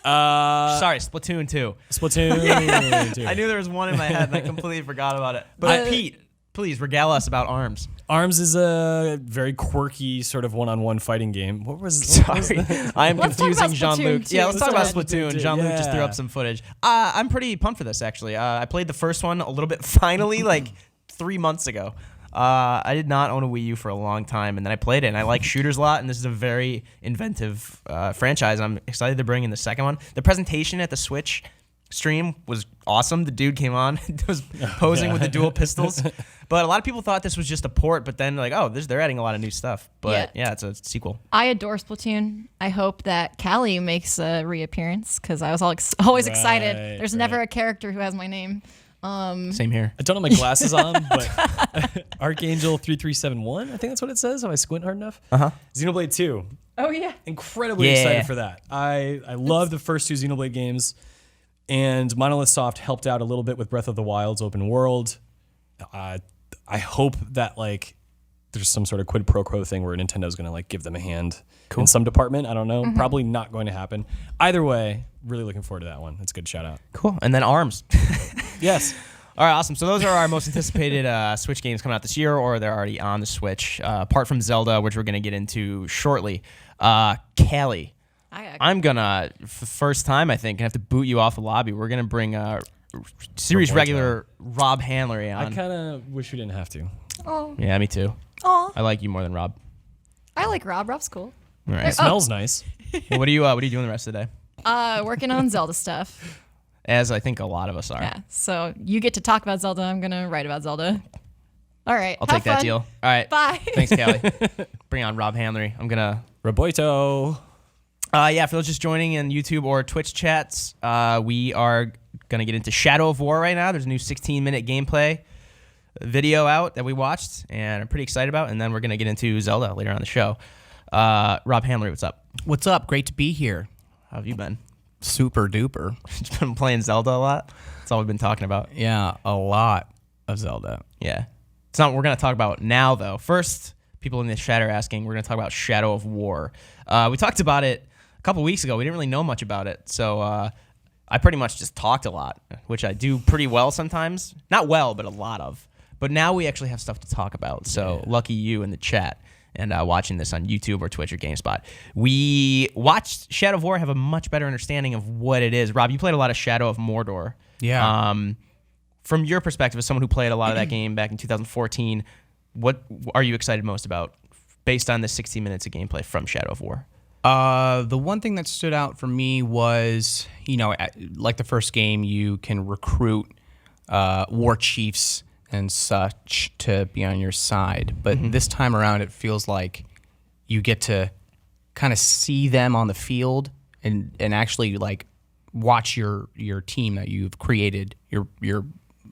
Sorry, Splatoon 2. Splatoon. I knew there was one in my head and I completely forgot about it. But Pete, please regale us about Arms. Arms is a very quirky sort of one-on-one fighting game. What was Sorry, I am Let's talk confusing about Jean-Luc. Splatoon 2. Yeah, let's talk about Let's talk Splatoon. about Splatoon 2. Jean-Luc just threw Yeah. up some footage. I'm pretty pumped for this, actually. I played the first one a little bit finally, like 3 months ago. I did not own a Wii U for a long time, and then I played it, and I like shooters a lot, and this is a very inventive franchise. I'm excited to bring in the second one. The presentation at the Switch stream was awesome. The dude came on, was posing with the dual pistols. But a lot of people thought this was just a port, but then they're adding a lot of new stuff. But yeah, it's a sequel. I adore Splatoon. I hope that Callie makes a reappearance because I was always excited. There's never a character who has my name. Same here. I don't have my glasses on, but Archangel 3371, I think that's what it says if I squint hard enough. Xenoblade 2. Oh yeah. Incredibly excited for that. I love the first two Xenoblade games, and Monolith Soft helped out a little bit with Breath of the Wild's open world. I hope that there's some sort of quid pro quo thing where Nintendo's going to give them a hand in some department. I don't know. Probably not going to happen. Either way, really looking forward to that one. That's a good shout out. Cool. And then Arms. Yes. All right, awesome. So those are our most anticipated Switch games coming out this year, or they're already on the Switch. Apart from Zelda, which we're going to get into shortly. Callie, I'm going to, for the first time, I think, have to boot you off the lobby. We're going to bring series regular Rob Handler on. I kind of wish we didn't have to. Oh. Yeah, me too. Oh. I like you more than Rob. I like Rob. Rob's cool. All right. It smells nice. Well, what are you doing the rest of the day? Working on Zelda stuff. As I think a lot of us are. Yeah. So you get to talk about Zelda. I'm gonna write about Zelda. All right. I'll take that deal. All right. Bye. Thanks, Callie. Bring on Rob Handler. I'm gonna. Roboito. Yeah, for those just joining in YouTube or Twitch chats, we are going to get into Shadow of War right now. There's a new 16-minute gameplay video out that we watched, and I'm pretty excited about. And then we're going to get into Zelda later on the show. Rob Handler, what's up? What's up? Great to be here. How have you been? Super duper. Just been playing Zelda a lot? That's all we've been talking about. Yeah, a lot of Zelda. Yeah. It's not what we're going to talk about now, though. First, people in the chat are asking, we're going to talk about Shadow of War. We talked about it a couple weeks ago. We didn't really know much about it, so I pretty much just talked a lot, which I do pretty well sometimes. Not well, but a lot of. But now we actually have stuff to talk about. So lucky you in the chat and watching this on YouTube or Twitch or GameSpot. We watched Shadow of War, have a much better understanding of what it is. Rob, you played a lot of Shadow of Mordor. Yeah. From your perspective, as someone who played a lot of that game back in 2014, what are you excited most about based on the 60 minutes of gameplay from Shadow of War? The one thing that stood out for me was, like the first game, you can recruit war chiefs and such to be on your side. But this time around, it feels like you get to kind of see them on the field and actually like watch your team that you've created, your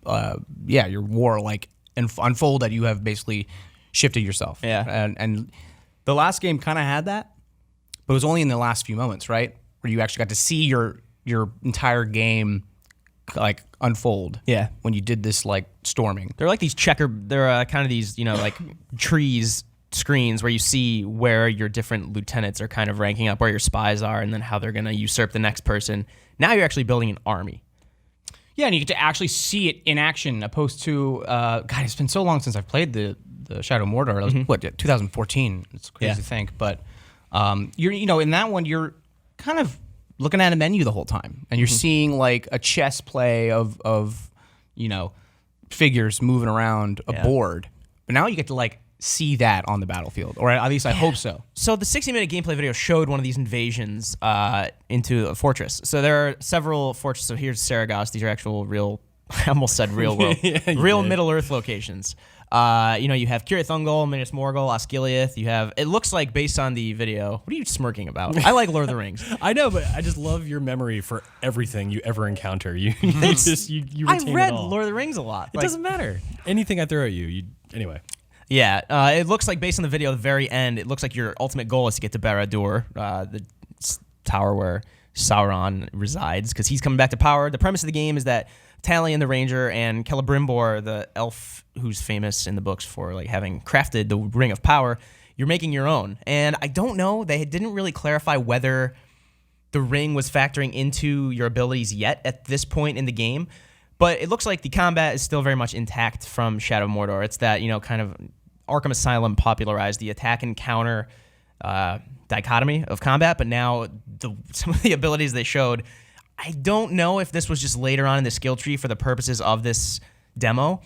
war like unfold, that you have basically shifted yourself. Yeah. And the last game kind of had that, but it was only in the last few moments, right? Where you actually got to see your entire game like unfold. Yeah. When you did this like storming. They're like these they're kind of these, like trees screens where you see where your different lieutenants are kind of ranking up, where your spies are, and then how they're going to usurp the next person. Now you're actually building an army. Yeah, and you get to actually see it in action, opposed to God. It's been so long since I've played the Shadow of Mordor. It was, 2014? It's crazy to think, but you're in that one you're kind of looking at a menu the whole time, and you're seeing like a chess play of figures moving around a board. But now you get to like see that on the battlefield, or at least I hope so. So the 60-minute gameplay video showed one of these invasions into a fortress. So there are several fortresses. So here's Saragosse. These are actual real, I almost said real world, real Middle-earth locations. You have Cirith Ungol, Minas Morgul, Osgiliath. You have, it looks like based on the video, what are you smirking about? I like Lord of the Rings. I know, but I just love your memory for everything you ever encounter. You retain I read it all. Lord of the Rings a lot. It doesn't matter. Anything I throw at you anyway. Yeah, it looks like based on the video at the very end, it looks like your ultimate goal is to get to Barad-dûr, the tower where Sauron resides, because he's coming back to power. The premise of the game is that Talion the Ranger and Celebrimbor, the elf who's famous in the books for like having crafted the Ring of Power, you're making your own. And I don't know, they didn't really clarify whether the ring was factoring into your abilities yet at this point in the game. But it looks like the combat is still very much intact from Shadow of Mordor. It's that, kind of Arkham Asylum popularized the attack and counter dichotomy of combat, but now some of the abilities they showed, I don't know if this was just later on in the skill tree for the purposes of this demo,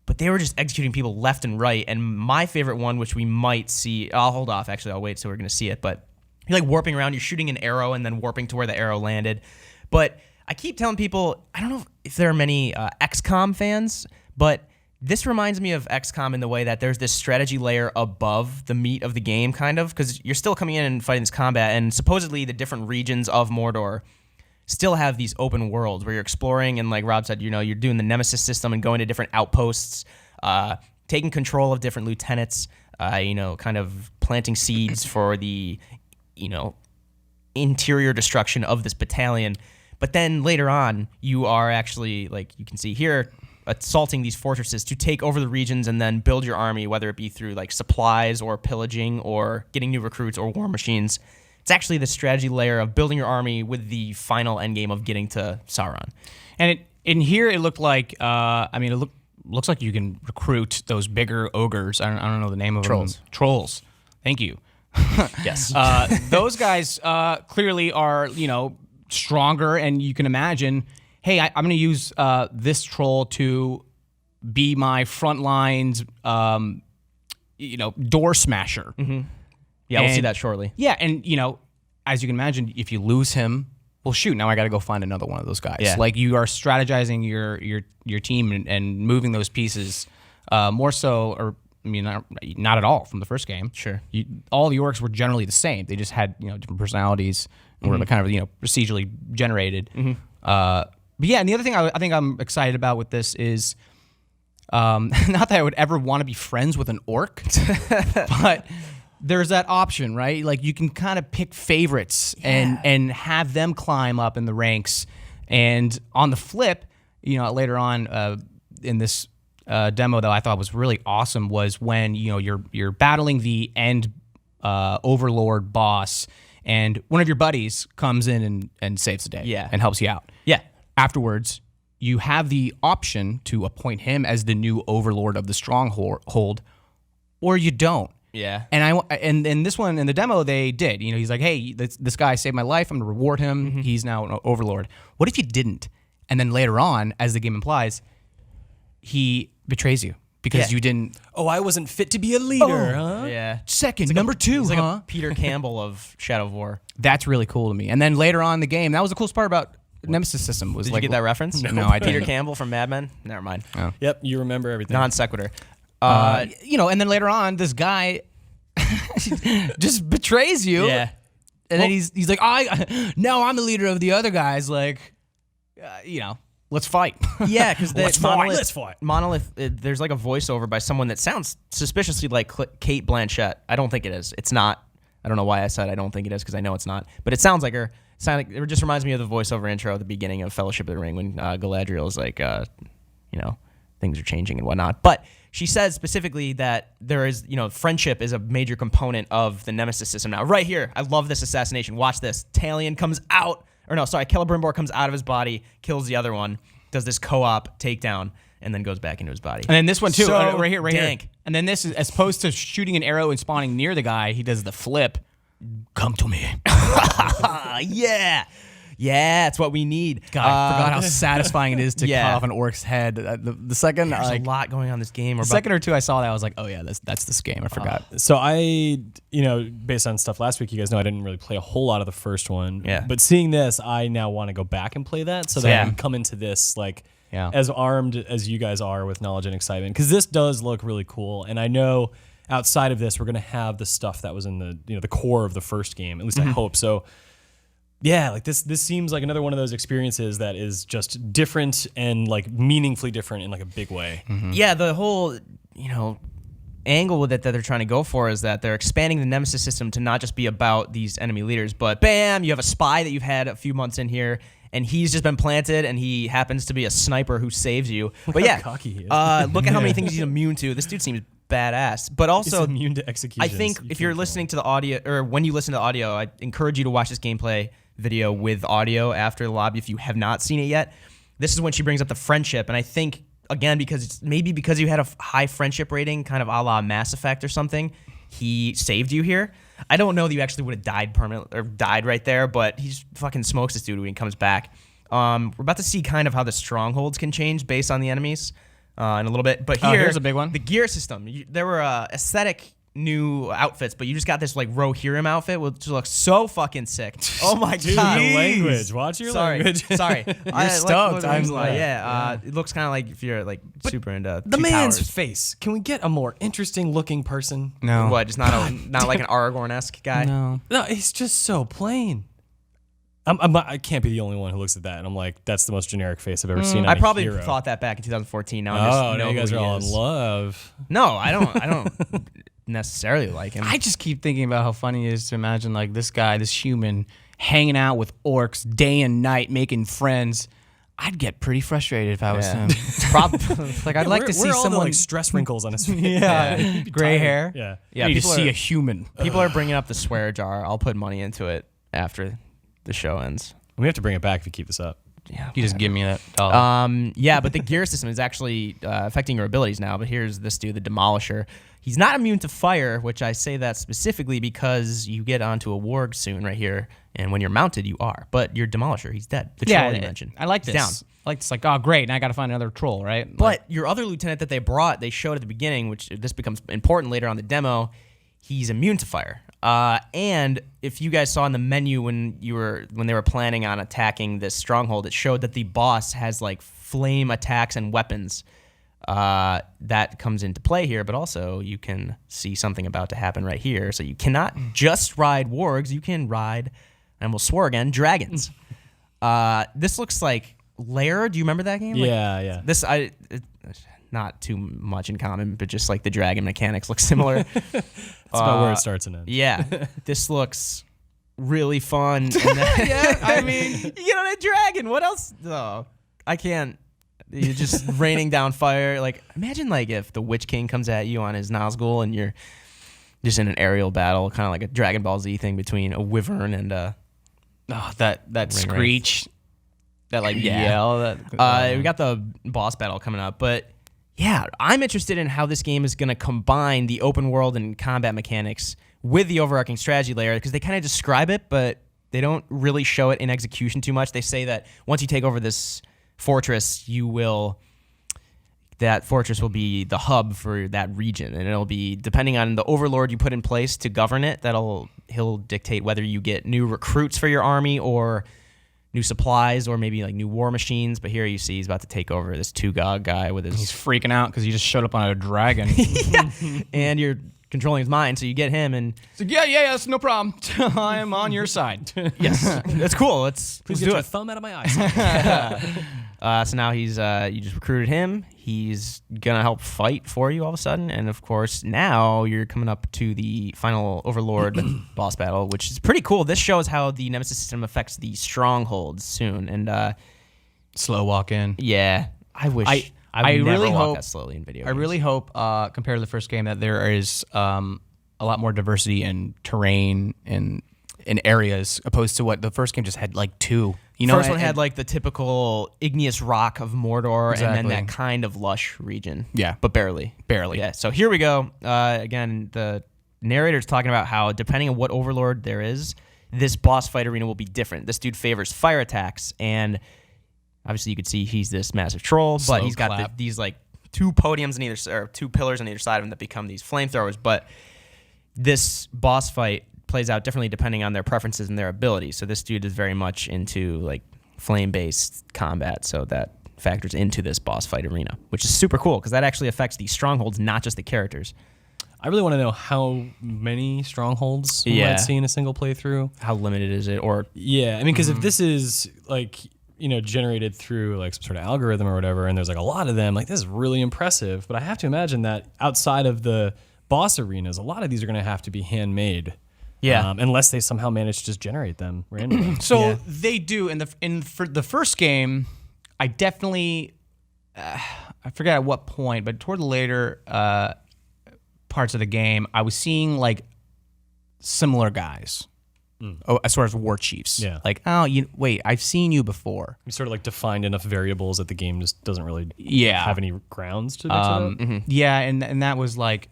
but they were just executing people left and right. And my favorite one, which we might see, I'll hold off, actually, I'll wait so we're going to see it, but you're like warping around, you're shooting an arrow and then warping to where the arrow landed. But I keep telling people, I don't know if there are many XCOM fans, but this reminds me of XCOM in the way that there's this strategy layer above the meat of the game, kind of, because you're still coming in and fighting this combat, and supposedly the different regions of Mordor still have these open worlds where you're exploring, and like Rob said, you're doing the Nemesis system and going to different outposts, taking control of different lieutenants, kind of planting seeds for the, interior destruction of this battalion. But then later on, you are actually, like you can see here, assaulting these fortresses to take over the regions and then build your army, whether it be through like supplies or pillaging or getting new recruits or war machines. It's actually the strategy layer of building your army with the final end game of getting to Sauron. And in here, it looked like, it looks like you can recruit those bigger ogres. I don't know the name of them. Trolls. Thank you. Yes. Those guys clearly are, stronger, and you can imagine, hey, I'm going to use this troll to be my front lines, door smasher. Mm-hmm. Yeah, we'll see that shortly. Yeah, and as you can imagine, if you lose him, well, shoot, now I got to go find another one of those guys. Yeah. Like you are strategizing your team and moving those pieces more so, or not at all from the first game. Sure. All the orcs were generally the same. They just had different personalities and were kind of procedurally generated. Mm-hmm. But yeah, and the other thing I think I'm excited about with this is, not that I would ever want to be friends with an orc, but there's that option, right? Like you can kind of pick favorites and have them climb up in the ranks. And on the flip, later on in this demo that I thought was really awesome was when you're battling the end overlord boss, and one of your buddies comes in and saves the day, Yeah. and helps you out. Yeah. Afterwards, you have the option to appoint him as the new overlord of the stronghold, or you don't. Yeah. And in this one, in the demo, they did. He's like, hey, this guy saved my life. I'm going to reward him. Mm-hmm. He's now an overlord. What if you didn't? And then later on, as the game implies, he betrays you because Yeah. you didn't. Oh, I wasn't fit to be a leader, huh? Yeah. Second, number two, He's like huh? a Peter Campbell of Shadow of War. That's really cool to me. And then later on in the game, that was the coolest part about Nemesis system. Was Did like, you get that reference? No, I Peter didn't. Campbell from Mad Men? Never mind. Yep, you remember everything. Non sequitur. And then later on, this guy just betrays you. Yeah. And then he's like, now I'm the leader of the other guys. Like, let's fight. Yeah, because Let's fight. Monolith, there's like a voiceover by someone that sounds suspiciously like Kate Blanchett. I don't think it is. It's not. I don't know why I said I don't think it is because I know it's not. But it sounds like her. It just reminds me of the voiceover intro at the beginning of Fellowship of the Ring when Galadriel is like, things are changing and whatnot. But she says specifically that there is, friendship is a major component of the Nemesis system. Now, right here, I love this assassination. Watch this. Talion comes out, Celebrimbor comes out of his body, kills the other one, does this co-op takedown, and then goes back into his body. And then this one too, So right here. dank. And then this is, as opposed to shooting an arrow and spawning near the guy, he does the flip. Come to me. Yeah. Yeah, it's what we need. God, I forgot how satisfying it is to Yeah. cut off an orc's head. The second, There's like, a lot going on in this game. the second or two I saw that, I was like, oh yeah, that's this game. I forgot. So I, based on stuff last week, you guys know I didn't really play a whole lot of the first one. Yeah. But seeing this, I now want to go back and play that so that Yeah. I can come into this Yeah. as armed as you guys are with knowledge and excitement. Because this does look really cool. And I know outside of this, we're going to have the stuff that was in the the core of the first game. At least I hope. So yeah, like this seems like another one of those experiences that is just different and like meaningfully different in like a big way. Yeah, the whole, angle with it that they're trying to go for is that they're expanding the Nemesis system to not just be about these enemy leaders, but bam, you have a spy that you've had a few months in here, and he's just been planted, and he happens to be a sniper who saves you. But yeah, cocky he is. look at how many things he's immune to. This dude seems badass. But It's also, immune to execution. I think if you're listening to the audio, or when you listen to the audio, I encourage you to watch this gameplay video with audio after the lobby if you have not seen it yet. This is when she brings up the friendship, and I think, again, because you had a high friendship rating, kind of a la Mass Effect or something, he saved you here. I don't know that you actually would have died permanently or died right there, but he just fucking smokes this dude when he comes back. We're about to see kind of how the strongholds can change based on the enemies in a little bit. But here's a big one. The gear system. There were aesthetic new outfits, but you just got this like Rohirrim outfit, which looks so fucking sick. Oh my Dude, god! your language. Watch your language. Sorry, You're stoked. I'm glad. yeah. It looks kind of like if you're like super into The Two man's Towers. face. Can we get a more interesting looking person? No. What? Just not like an Aragorn-esque guy. No. No, he's just so plain. I can't be the only one who looks at that and I'm like, that's the most generic face I've ever seen. I on a probably hero. thought that back in 2014. Now I just know now you who guys he are all is. in love. No, I don't necessarily like him. I just keep thinking about how funny it is to imagine like this guy, this human, hanging out with orcs day and night, making friends. I'd get pretty frustrated if I was him. Like I'd like to see where are all the, someone like, stress wrinkles on his face. gray hair. Yeah. Yeah, you people see are- a human. People are bringing up the swear jar. I'll put money into it after the show ends. We have to bring it back if you keep this up. Yeah. You just give me that dollar. Yeah, but the gear system is actually affecting your abilities now. But here's this dude, the Demolisher. He's not immune to fire, which I say that specifically because you get onto a warg soon right here, and when you're mounted, you are. But your Demolisher, he's dead. The troll you mentioned. I like He's this. down. I like this. Like, oh, great. Now I got to find another troll, right? But your other lieutenant that they showed at the beginning, which this becomes important later on the demo, he's immune to fire. And if you guys saw in the menu when they were planning on attacking this stronghold, it showed that the boss has like flame attacks and weapons. That comes into play here, but also you can see something about to happen right here. So you cannot just ride wargs, you can ride, and we'll swear again, dragons. This looks like Lair. Do you remember that game? Yeah. This not too much in common, but just like the dragon mechanics look similar. That's about where it starts and ends. Yeah, this looks really fun. And then, yeah, I mean, you get on a dragon. What else? Oh, I can't. You're just raining down fire. Like, imagine like if the Witch King comes at you on his Nazgul and you're just in an aerial battle, kind of like a Dragon Ball Z thing between a wyvern and that screech, that like Yeah. yell. That we got the boss battle coming up, but yeah, I'm interested in how this game is going to combine the open world and combat mechanics with the overarching strategy layer, because they kind of describe it, but they don't really show it in execution too much. They say that once you take over this fortress, that fortress will be the hub for that region, and it'll be, depending on the overlord you put in place to govern it, he'll dictate whether you get new recruits for your army or new supplies or maybe like new war machines. But here you see he's about to take over this Tugog guy with he's his freaking out because he just showed up on a dragon. and you're controlling his mind, so you get him and So yes, no problem. I am on your side. yes, that's cool. Let's Please do get your it. thumb out of my eyes. So now he's you just recruited him. He's gonna help fight for you all of a sudden, and of course now you're coming up to the final Overlord boss battle, which is pretty cool. This shows how the Nemesis system affects the strongholds soon, and Slow walk in. yeah, I wish I really never walk hope that slowly in video. I really hope, compared to the first game, that there is a lot more diversity in terrain and in areas, opposed to what the first game just had like two. You know, First one had like the typical igneous rock of Mordor, and Exactly. then that kind of lush region. Yeah. but barely. Barely. Yeah. So here we go. Again, the narrator's talking about how depending on what overlord there is, this boss fight arena will be different. This dude favors fire attacks, and obviously you could see he's this massive troll, Slow but he's got clap. these like two podiums on either, or two pillars on either side of him that become these flamethrowers. But this boss fight plays out differently depending on their preferences and their abilities. So this dude is very much into like flame-based combat, so that factors into this boss fight arena, which is super cool because that actually affects the strongholds, not just the characters. I really want to know how many strongholds we Yeah. might see in a single playthrough. How limited is it? Or Yeah, I mean, because if this is like, generated through like some sort of algorithm or whatever, and there's like a lot of them, like this is really impressive. But I have to imagine that outside of the boss arenas, a lot of these are going to have to be handmade. Yeah. Unless they somehow manage to just generate them randomly. So they do for the first game. I definitely I forget at what point, but toward the later parts of the game, I was seeing like similar guys. As far as war chiefs. Yeah. Like, wait, I've seen you before. You sort of like defined enough variables that the game just doesn't really Yeah. have any grounds to mix it up. Yeah, and that was like,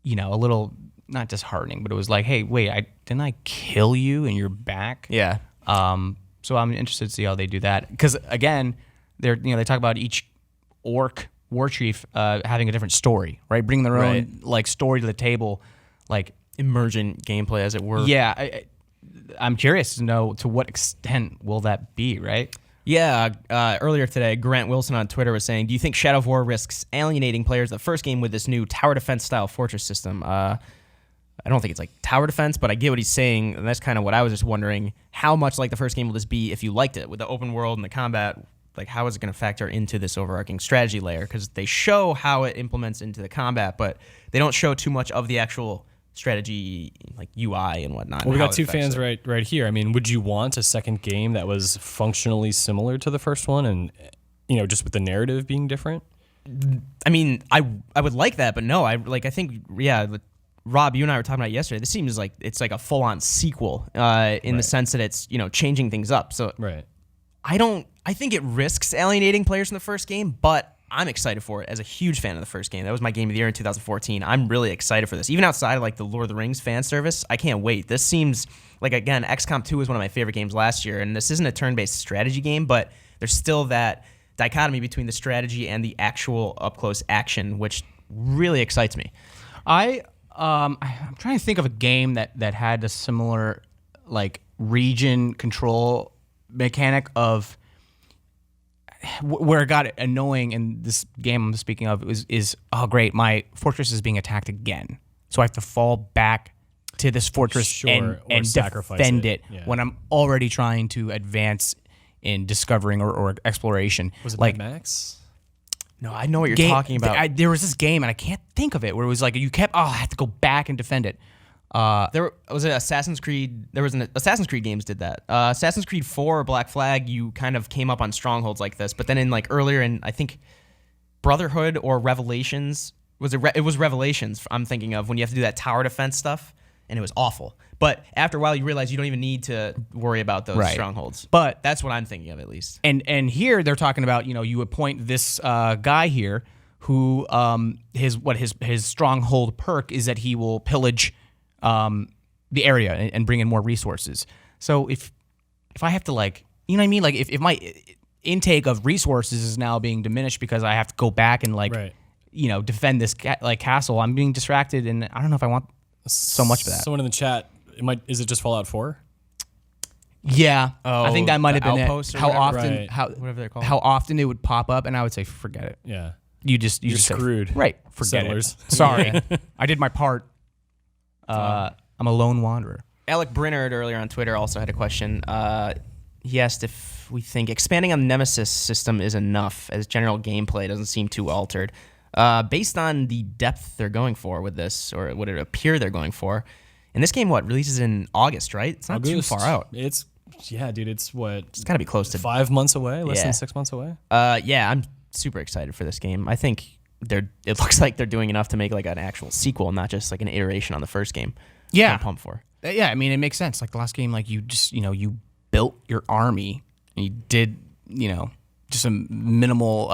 a little not disheartening, but it was like, hey, wait, didn't I kill you and you're back? yeah, So I'm interested to see how they do that, because again, they talk about each orc war chief having a different story, right? Bring their Right. own like story to the table, like emergent gameplay, as it were. yeah. I'm curious to know to what extent will that be, right? Yeah, earlier today, Grant Wilson on Twitter was saying, do you think Shadow of War risks alienating players the first game with this new tower defense style fortress system? I don't think it's like tower defense, but I get what he's saying, and that's kind of what I was just wondering. How much like the first game will this be if you liked it? With the open world and the combat, like how is it going to factor into this overarching strategy layer? Because they show how it implements into the combat, but they don't show too much of the actual strategy, like UI and whatnot. Well, we and how got it two affects fans it. right here. I mean, would you want a second game that was functionally similar to the first one, and just with the narrative being different? I mean, I would like that, but no, I think Rob, you and I were talking about it yesterday. This seems like it's like a full-on sequel in the sense that it's changing things up. So Right. I think it risks alienating players from the first game, but I'm excited for it as a huge fan of the first game. That was my game of the year in 2014. I'm really excited for this. Even outside of like the Lord of the Rings fan service, I can't wait. This seems like, again, XCOM 2 was one of my favorite games last year, and this isn't a turn-based strategy game, but there's still that dichotomy between the strategy and the actual up-close action, which really excites me. I'm trying to think of a game that had a similar like region control mechanic of where it got annoying. And this game I'm speaking of is oh great, my fortress is being attacked again, so I have to fall back to this fortress Sure, or and sacrifice defend it. it Yeah. when I'm already trying to advance in discovering or exploration. Was it like Mad Max? No, I know what you're game- talking about. there was this game, and I can't think of it, where it was like I had to go back and defend it. There was an Assassin's Creed. There was an Assassin's Creed games did that. Assassin's Creed 4 or Black Flag, you kind of came up on strongholds like this, but then in like earlier in I think Brotherhood or Revelations, it was Revelations. I'm thinking of when you have to do that tower defense stuff, and it was awful. But after a while, you realize you don't even need to worry about those strongholds. But that's what I'm thinking of, at least. And here they're talking about, you appoint this guy here who his stronghold perk is that he will pillage the area and bring in more resources. So if I have to you know what I mean? Like if my intake of resources is now being diminished because I have to go back and defend this castle, I'm being distracted, and I don't know if I want so much for that. Someone in the chat, is it just Fallout 4? Yeah, I think that might have been Outpost it. or How whatever? often, Right. Whatever they're called. how often it would pop up, and I would say, forget it. Yeah. You just say, screwed. right? Forget Settlers. it. Sorry, I did my part. I'm a lone wanderer. Alec Brinnard earlier on Twitter also had a question. He asked if we think expanding on the Nemesis system is enough, as general gameplay doesn't seem too altered. Based on the depth they're going for with this, or what it appear they're going for, and this game, releases in August, right? It's not too far out. It's what? It's got to be close to 5 months away, less than 6 months away. Yeah, I'm super excited for this game. I think it looks like they're doing enough to make an actual sequel, not just an iteration on the first game. Yeah, I'm pumped for. Yeah, I mean, it makes sense. Like the last game, you just you built your army, and you did just a minimal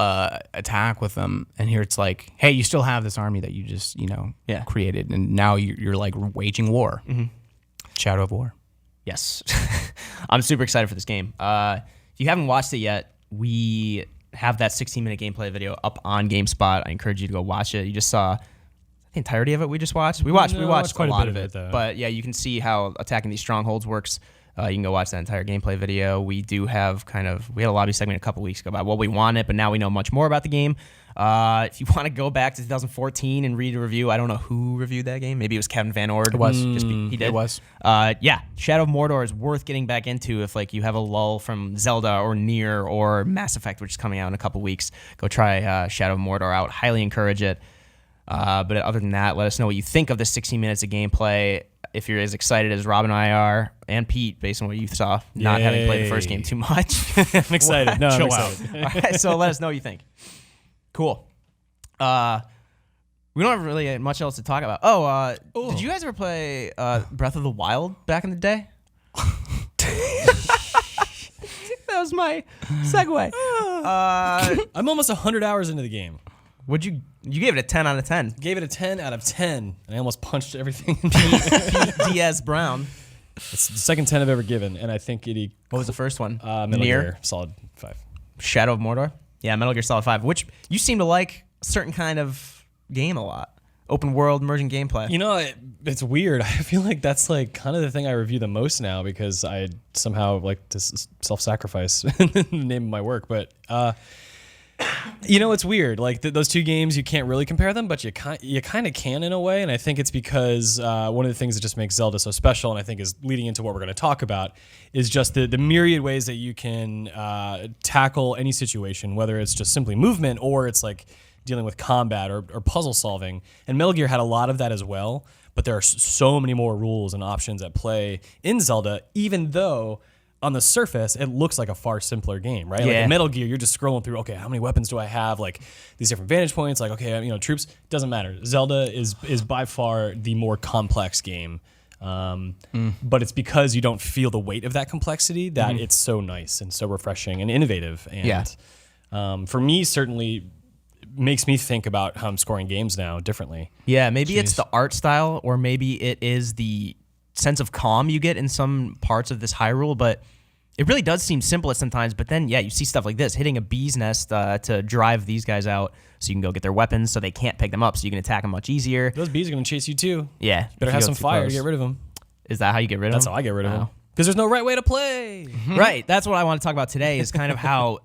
attack with them, and here it's like, hey, you still have this army that you just created, and now you're waging war. Mm-hmm. Shadow of War. Yes, I'm super excited for this game. If you haven't watched it yet, we have that 16-minute gameplay video up on GameSpot. I encourage you to go watch it. You just saw the entirety of it. We watched quite a lot bit of of it, it, though. but yeah, you can see how attacking these strongholds works. You can go watch that entire gameplay video. We do have we had a lobby segment a couple weeks ago about what we wanted, but now we know much more about the game. If you want to go back to 2014 and read a review, I don't know who reviewed that game. Maybe it was Kevin Van Ord. It was. He did. It was. Yeah, Shadow of Mordor is worth getting back into if you have a lull from Zelda or Nier or Mass Effect, which is coming out in a couple weeks. Go try Shadow of Mordor out. Highly encourage it. But other than that, let us know what you think of the 16 minutes of gameplay. If you're as excited as Rob and I are, and Pete, based on what you saw, not having played the first game too much. I'm excited. No, Chill I'm excited. out. All right, so let us know what you think. Cool. We don't have really much else to talk about. Did you guys ever play Breath of the Wild back in the day? That was my segue. I'm almost 100 hours into the game. You gave it a 10 out of 10. Gave it a 10 out of 10, and I almost punched everything. Diaz Brown. It's the second 10 I've ever given, and I think it. What was the first one? Metal Gear Solid 5. Shadow of Mordor? Yeah, Metal Gear Solid 5, which you seem to like a certain kind of game a lot. Open world, emerging gameplay. It's weird. I feel like that's kind of the thing I review the most now because I somehow like to self-sacrifice in the name of my work. But it's weird. Those two games, you can't really compare them, but you kind of can in a way. And I think it's because one of the things that just makes Zelda so special, and I think is leading into what we're going to talk about, is just the myriad ways that you can tackle any situation, whether it's just simply movement or it's dealing with combat or puzzle solving. And Metal Gear had a lot of that as well, but there are so many more rules and options at play in Zelda, even though on the surface, it looks like a far simpler game, right? Yeah. In Metal Gear, you're just scrolling through, okay, how many weapons do I have? These different vantage points, troops. Doesn't matter. Zelda is by far the more complex game. But it's because you don't feel the weight of that complexity that it's so nice and so refreshing and innovative. And for me, certainly makes me think about how I'm scoring games now differently. Yeah, maybe it's the art style, or maybe it is the sense of calm you get in some parts of this Hyrule, but it really does seem simple at sometimes. But then, you see stuff like this, hitting a bee's nest to drive these guys out so you can go get their weapons so they can't pick them up, so you can attack them much easier. Those bees are going to chase you too. Yeah. Better have some fire to get rid of them. Is that how you get rid of them? That's how I get rid of them. Because there's no right way to play. Right. That's what I want to talk about today, is kind of how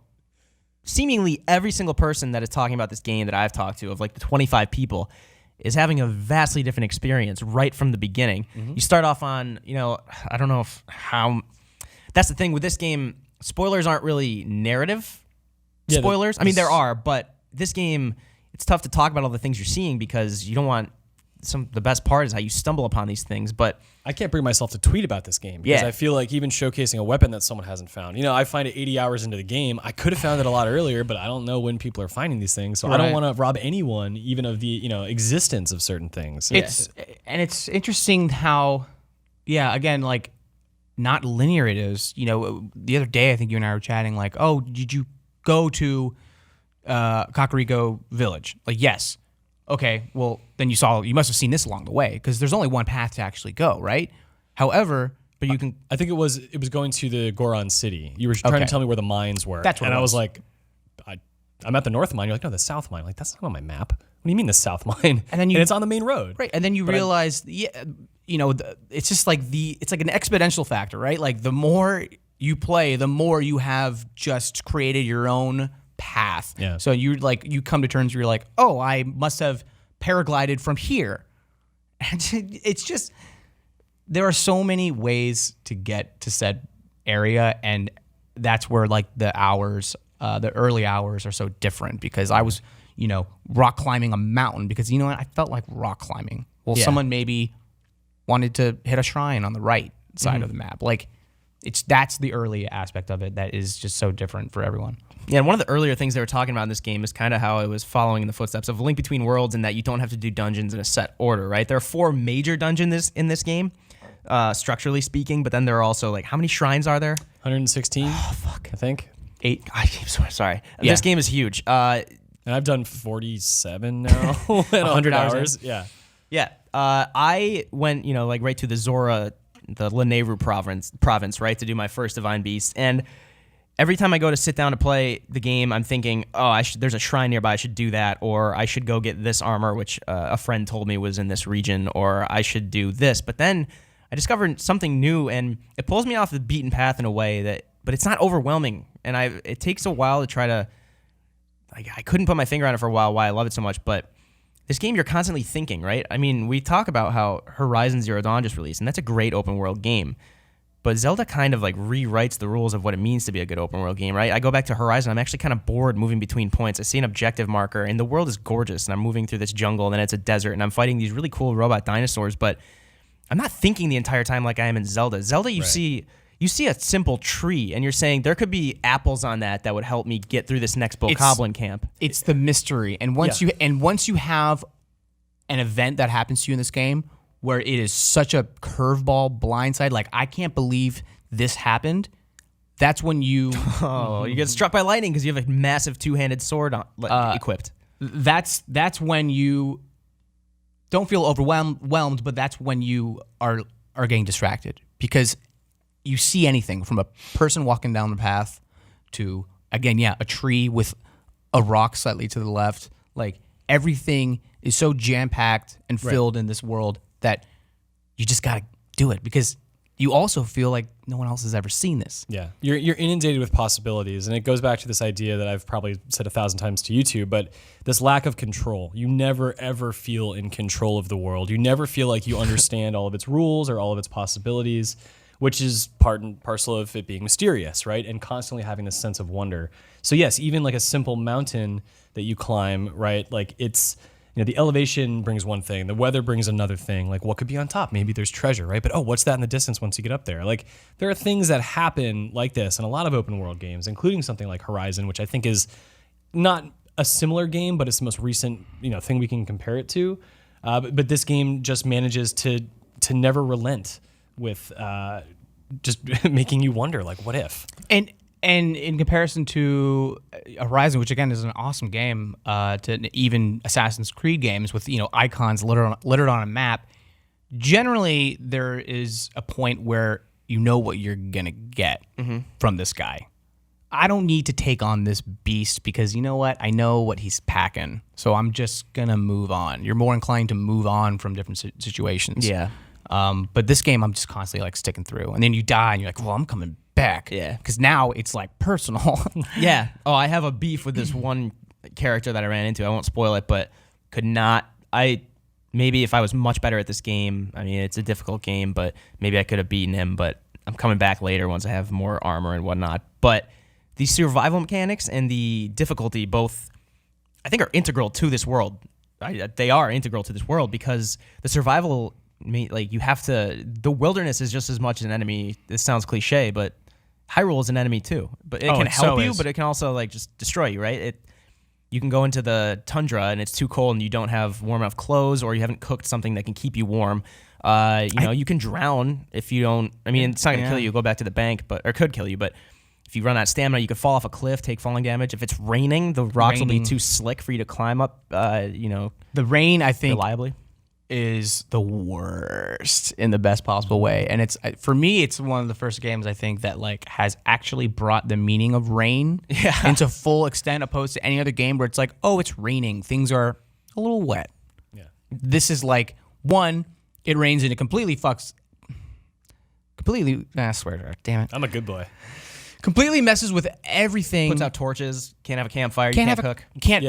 seemingly every single person that is talking about this game that I've talked to, of the 25 people, is having a vastly different experience right from the beginning. You start off on, I don't know how... That's the thing with this game, spoilers aren't really narrative spoilers. I mean, there are, but this game, it's tough to talk about all the things you're seeing because you don't want the best part is how you stumble upon these things. But I can't bring myself to tweet about this game because I feel like even showcasing a weapon that someone hasn't found. You know, I find it 80 hours into the game. I could have found it a lot earlier, but I don't know when people are finding these things. So I don't want to rob anyone even of the existence of certain things. It's interesting how, again, like not linear it is. You know, the other day I think you and I were chatting like, oh, did you go to Kakariko Village? Like, yes. Okay, well, then you must have seen this along the way because there's only one path to actually go, right? However, but you can. I think it was going to the Goron City. You were trying to tell me where the mines were. That's what and it I was was like, I'm at the north mine. You're like, no, the south mine. I'm like, that's not on my map. What do you mean the south mine? And then it's on the main road. Right, and then you realize, it's just like it's like an exponential factor, right? Like the more you play, the more you have just created your own path. Yeah. So you come to terms where you're like, oh, I must have paraglided from here. And it's just, there are so many ways to get to said area, and that's where like the early hours are so different because I was, rock climbing a mountain because I felt like rock climbing. Well, someone maybe wanted to hit a shrine on the right side of the map. Like that's the early aspect of it that is just so different for everyone. Yeah, and one of the earlier things they were talking about in this game is kind of how it was following in the footsteps of Link Between Worlds, and that you don't have to do dungeons in a set order, right? There are 4 major dungeons in this game, structurally speaking, but then there are also, like, how many shrines are there? 116. Oh, fuck. I think. 8. I'm so sorry. Yeah. This game is huge. And I've done 47 now. 100 hours. Yeah. Yeah. I went, right to the Zora, the Lanayru province, right, to do my first Divine Beast, and every time I go to sit down to play the game, I'm thinking, oh, there's a shrine nearby, I should do that, or I should go get this armor, which a friend told me was in this region, or I should do this. But then I discovered something new, and it pulls me off the beaten path in a way but it's not overwhelming, and it takes a while to try to, I couldn't put my finger on it for a while, why I love it so much, but this game, you're constantly thinking, right? I mean, we talk about how Horizon Zero Dawn just released, and that's a great open world game. But Zelda kind of like rewrites the rules of what it means to be a good open world game, right? I go back to Horizon, I'm actually kind of bored moving between points. I see an objective marker, and the world is gorgeous, and I'm moving through this jungle, and then it's a desert, and I'm fighting these really cool robot dinosaurs, but I'm not thinking the entire time like I am in Zelda. Zelda, you see a simple tree, and you're saying there could be apples on that would help me get through this next Bokoblin camp. It's the mystery, and once you have an event that happens to you in this game, where it is such a curveball blindside, like I can't believe this happened. That's when you you get struck by lightning because you have a massive 2-handed sword equipped. That's when you don't feel overwhelmed, but that's when you are getting distracted because you see anything from a person walking down the path to a tree with a rock slightly to the left. Like everything is so jam-packed and filled in this world that you just got to do it because you also feel like no one else has ever seen this. Yeah, you're inundated with possibilities, and it goes back to this idea that I've probably said 1,000 times to you two, but this lack of control. You never, ever feel in control of the world. You never feel like you understand all of its rules or all of its possibilities, which is part and parcel of it being mysterious, right? And constantly having this sense of wonder. So yes, even like a simple mountain that you climb, right? Like it's... the elevation brings one thing, the weather brings another thing. Like, what could be on top? Maybe there's treasure, right? But what's that in the distance once you get up there? Like, there are things that happen like this in a lot of open world games, including something like Horizon, which I think is not a similar game, but it's the most recent, thing we can compare it to. But this game just manages to never relent with just making you wonder, like, what if? And in comparison to Horizon, which again is an awesome game, to even Assassin's Creed games with icons littered on a map, generally there is a point where you know what you're gonna get from this guy. I don't need to take on this beast because you know what? I know what he's packing, so I'm just gonna move on. You're more inclined to move on from different situations. Yeah. But this game, I'm just constantly like sticking through, and then you die, and you're like, well, I'm coming back. Yeah. Because now it's like personal. Yeah. Oh, I have a beef with this one character that I ran into. I won't spoil it, but maybe if I was much better at this game, I mean, it's a difficult game, but maybe I could have beaten him, but I'm coming back later once I have more armor and whatnot. But the survival mechanics and the difficulty both, I think, are integral to this world. they are integral to this world because the survival, like you have to. The wilderness is just as much an enemy. This sounds cliche, but Hyrule is an enemy too. But it can help you, but it can also like just destroy you, right? You can go into the tundra and it's too cold and you don't have warm enough clothes, or you haven't cooked something that can keep you warm. You can drown if you don't. I mean, it's not going to kill you. Go back to the bank, or could kill you. But if you run out of stamina, you could fall off a cliff, take falling damage. If it's raining, the rocks will be too slick for you to climb up. The rain, I think, reliably is the worst in the best possible way. And it's for me, it's one of the first games I think that like has actually brought the meaning of rain into full extent, opposed to any other game where it's like, oh, it's raining, things are a little wet. Yeah, this is like it rains and it completely. I swear to God, damn it, I'm a good boy. Completely messes with everything. Puts out torches. Can't have a campfire. You can't cook. You can't.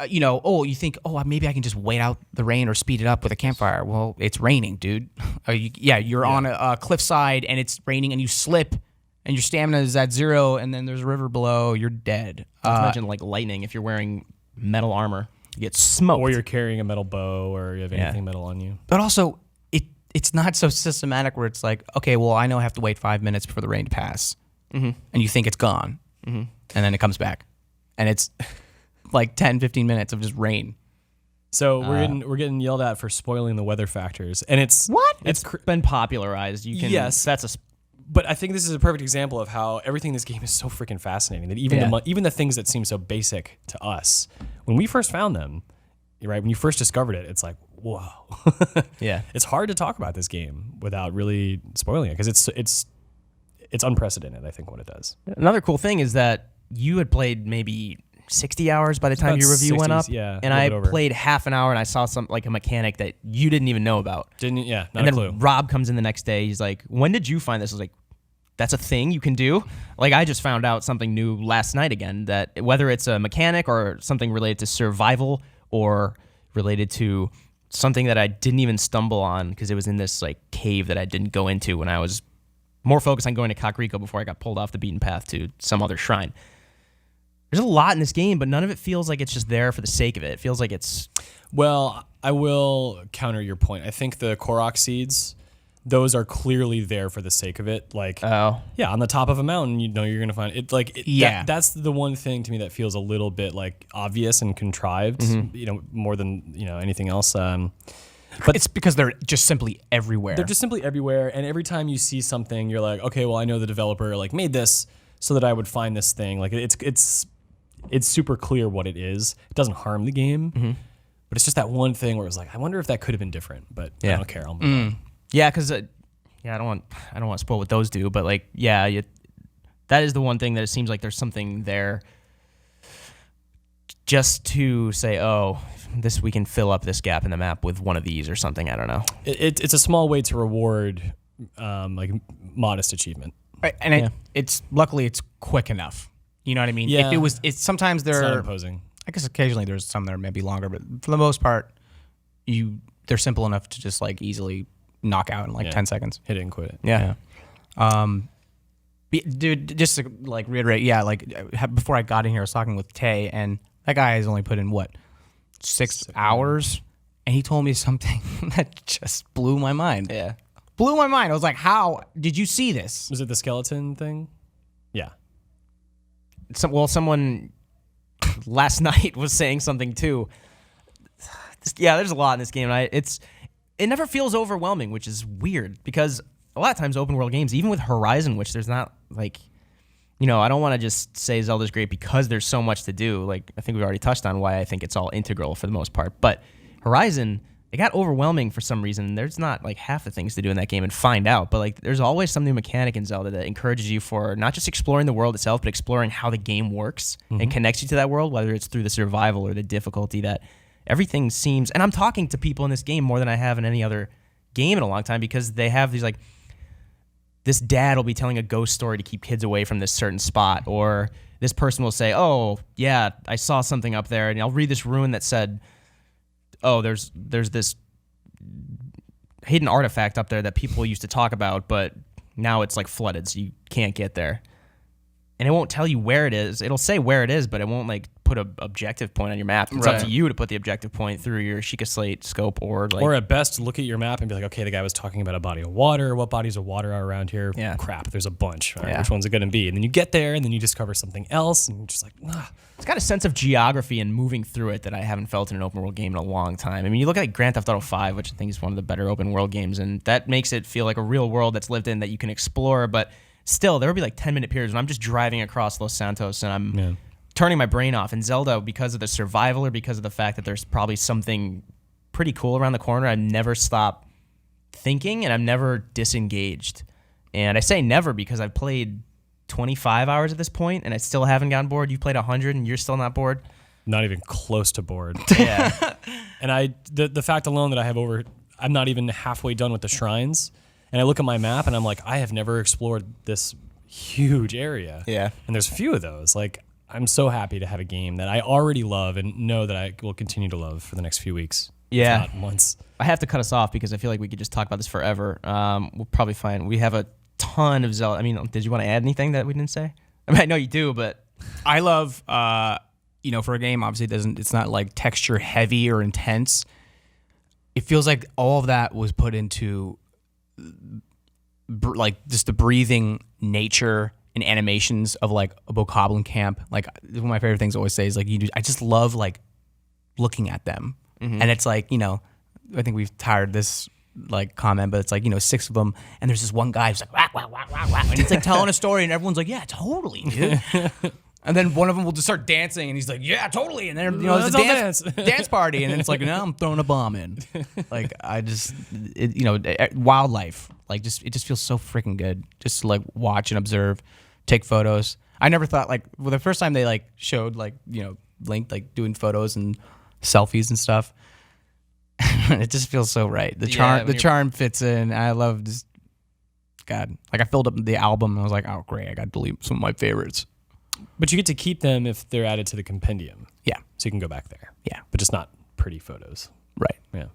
You think, maybe I can just wait out the rain or speed it up with a campfire. Well, it's raining, dude. You're on a cliffside and it's raining and you slip and your stamina is at 0 and then there's a river below. You're dead. Imagine like lightning if you're wearing metal armor. You get smoked. Or you're carrying a metal bow or you have anything metal on you. But also, it's not so systematic where it's like, okay, well, I know I have to wait 5 minutes for the rain to pass. Mm-hmm. And you think it's gone. Mm-hmm. And then it comes back. And it's like 10, 15 minutes of just rain. So we're getting yelled at for spoiling the weather factors. And it's... What? It's been popularized. Yes. But I think this is a perfect example of how everything in this game is so freaking fascinating that even the things that seem so basic to us, when we first found them, right, when you first discovered it, it's like, whoa. Yeah. It's hard to talk about this game without really spoiling it because it's unprecedented, I think, what it does. Another cool thing is that you had played maybe 60 hours by the time your review went up. Yeah, and I played half an hour and I saw a mechanic that you didn't even know about. Not and a then clue. Rob comes in the next day. He's like, when did you find this? I was like, that's a thing you can do? Like, I just found out something new last night again, that whether it's a mechanic or something related to survival or related to something that I didn't even stumble on because it was in this like cave that I didn't go into when I was more focused on going to Kakariko before I got pulled off the beaten path to some other shrine. There's a lot in this game, but none of it feels like it's just there for the sake of it. It feels like it's... Well, I will counter your point. I think the Korok seeds, those are clearly there for the sake of it. Like, on the top of a mountain, you know you're going to find it. Like, that's the one thing to me that feels a little bit like obvious and contrived, more than, anything else. But it's because they're just simply everywhere. They're just simply everywhere, and every time you see something, you're like, okay, well, I know the developer like made this so that I would find this thing. Like it's super clear what it is. It doesn't harm the game, but it's just that one thing where it's like, I wonder if that could have been different. But I don't care. I'll move on. Yeah, because I don't want to spoil what those do, but like, that is the one thing that it seems like there's something there just to say, we can fill up this gap in the map with one of these or something. I don't know. It's a small way to reward like modest achievement. Right, and it's luckily it's quick enough. You know what I mean? Yeah. It's sometimes It's not imposing. I guess occasionally there's some that are maybe longer, but for the most part, they're simple enough to just like easily knock out in like 10 seconds. Hit it and quit it. Yeah. Dude, just to like reiterate, before I got in here, I was talking with Tay, and that guy has only put in 6 hours, and he told me something that just blew my mind. Yeah. Blew my mind. I was like, how did you see this? Was it the skeleton thing? Yeah. Someone last night was saying something too. There's a lot in this game. And it never feels overwhelming, which is weird because a lot of times open world games, even with Horizon, which there's not like, I don't want to just say Zelda's great because there's so much to do. Like, I think we've already touched on why I think it's all integral for the most part. But Horizon, it got overwhelming for some reason. There's not like half the things to do in that game and find out. But like, there's always some new mechanic in Zelda that encourages you for not just exploring the world itself, but exploring how the game works and connects you to that world, whether it's through the survival or the difficulty. That everything seems, and I'm talking to people in this game more than I have in any other game in a long time because they have these like, this dad will be telling a ghost story to keep kids away from this certain spot, or this person will say, oh, yeah, I saw something up there, and I'll read this rune that said, oh, there's this hidden artifact up there that people used to talk about, but now it's like flooded, so you can't get there. And it won't tell you where it is. It'll say where it is, but it won't like put a objective point on your map. It's up to Right. you to put the objective point through your Sheikah Slate scope or like. Or at best, look at your map and be like, okay, the guy was talking about a body of water. What bodies of water are around here? Yeah. Crap, there's a bunch. All right, Yeah. which one's it going to be? And then you get there, and then you discover something else, and you're just like, It's got a sense of geography and moving through it that I haven't felt in an open world game in a long time. I mean, you look at like Grand Theft Auto 5, which I think is one of the better open world games, and that makes it feel like a real world that's lived in that you can explore. But still, there would be like 10-minute periods when I'm just driving across Los Santos and I'm turning my brain off. In Zelda, because of the survival or because of the fact that there's probably something pretty cool around the corner, I never stop thinking and I'm never disengaged. And I say never because I've played 25 hours at this point and I still haven't gotten bored. You played 100 and you're still not bored? not even close to bored. Yeah. And the fact alone that I'm not even halfway done with the shrines. And I look at my map and I'm like, I have never explored this huge area. Yeah. And there's a few of those. Like, I'm so happy to have a game that I already love and know that I will continue to love for the next few weeks. Yeah. If not months. I have to cut us off because I feel like we could just talk about this forever. We'll probably find we have a ton of Zelda. I mean, did you want to add anything that we didn't say? I mean, I know you do, but I love, for a game, obviously it's not like texture heavy or intense. It feels like all of that was put into like just the breathing nature and animations of like a Bokoblin camp. Like one of my favorite things I always say is like, I just love like looking at them. Mm-hmm. And it's like, I think we've tired this like comment, but it's like, 6 of them. And there's this one guy who's like, wah, wah, wah, wah, wah, and he's like telling a story and everyone's like, yeah, totally, dude. And then one of them will just start dancing and he's like, yeah, totally. And then, it's a dance party. And then it's like, no, I'm throwing a bomb in. Like, wildlife, like it just feels so freaking good just to like watch and observe, take photos. I never thought the first time they like showed Link like doing photos and selfies and stuff. It just feels so right. The charm fits in. I love just, God, like I filled up the album and I was like, oh great, I got to delete some of my favorites. But you get to keep them if they're added to the compendium. Yeah. So you can go back there. Yeah. But just not pretty photos. Right. Yeah.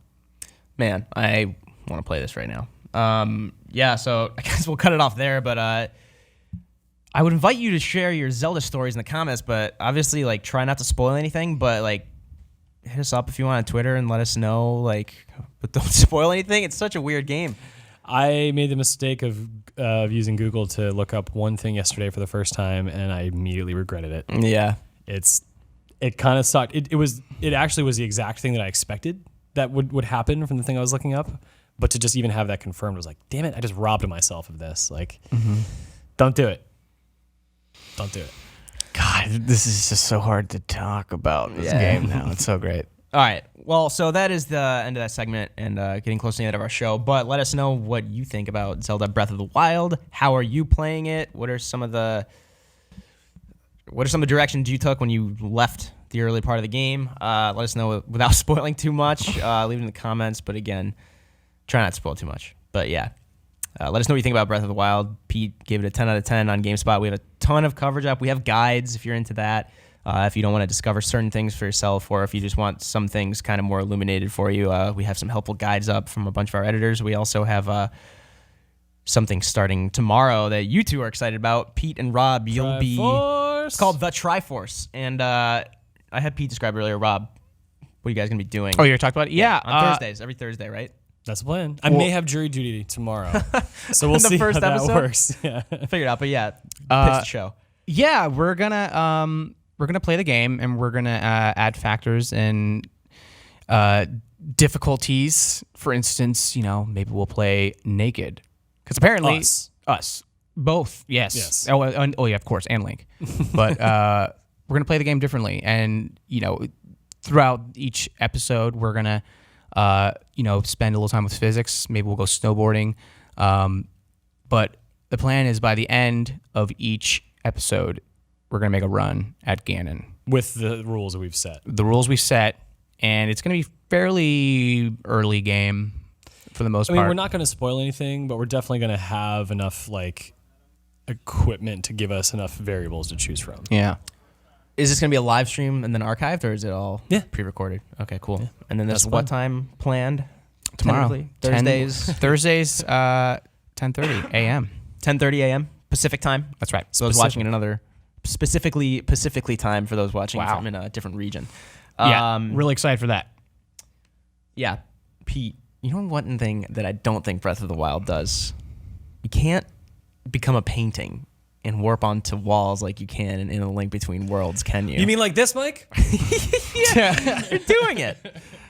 man, I want to play this right now. So I guess we'll cut it off there, but I would invite you to share your Zelda stories in the comments, but obviously like try not to spoil anything, but like hit us up if you want on Twitter and let us know, but don't spoil anything. It's such a weird game. I made the mistake of using Google to look up one thing yesterday for the first time, and I immediately regretted it. Yeah. It kind of sucked. It actually was the exact thing that I expected that would happen from the thing I was looking up, but to just even have that confirmed was like, damn it, I just robbed myself of this. Like, Don't do it. Don't do it. God, this is just so hard to talk about this game now. It's so great. All right. Well, so that is the end of that segment and getting close to the end of our show. But let us know what you think about Zelda Breath of the Wild. How are you playing it? What are some of the directions you took when you left the early part of the game? Let us know without spoiling too much. Leave it in the comments. But again, try not to spoil too much. But yeah. Let us know what you think about Breath of the Wild. Pete gave it a 10 out of 10 on GameSpot. We have a ton of coverage up. We have guides if you're into that. If you don't want to discover certain things for yourself, or if you just want some things kind of more illuminated for you, we have some helpful guides up from a bunch of our editors. We also have something starting tomorrow that you two are excited about. Pete and Rob, it's called The Triforce. And I had Pete describe earlier. Rob, what are you guys going to be doing? Oh, you're talking about it? Yeah. On Thursdays, every Thursday, right? That's the plan. I may have jury duty tomorrow, so we'll The see first how that episode? works. Yeah. Figure it out, but yeah, pitch the show. Yeah, we're gonna play the game and we're gonna add factors and difficulties. For instance, maybe we'll play naked because apparently us both. Yes. Oh, yeah, of course, and Link. But we're gonna play the game differently, and throughout each episode, we're gonna spend a little time with physics. Maybe we'll go snowboarding. But the plan is by the end of each episode, we're going to make a run at Ganon. With the rules that we've set. The rules we set, and it's going to be fairly early game for the most part. I mean, we're not going to spoil anything, but we're definitely going to have enough equipment to give us enough variables to choose from. Yeah. Is this going to be a live stream and then archived, or is it all pre-recorded? Okay, cool. Yeah. And then this what time planned? Tomorrow. Thursdays? Thursdays, 10:30 a.m. 10:30 a.m. Pacific time? That's right. So I was watching in another specifically Pacifically time for those watching Wow. from in a different region. Yeah, really excited for that. Yeah, Pete, you know one thing that I don't think Breath of the Wild does? You can't become a painting and warp onto walls like you can in A Link Between Worlds, can you? You mean like this, Mike? Yeah, you're doing it.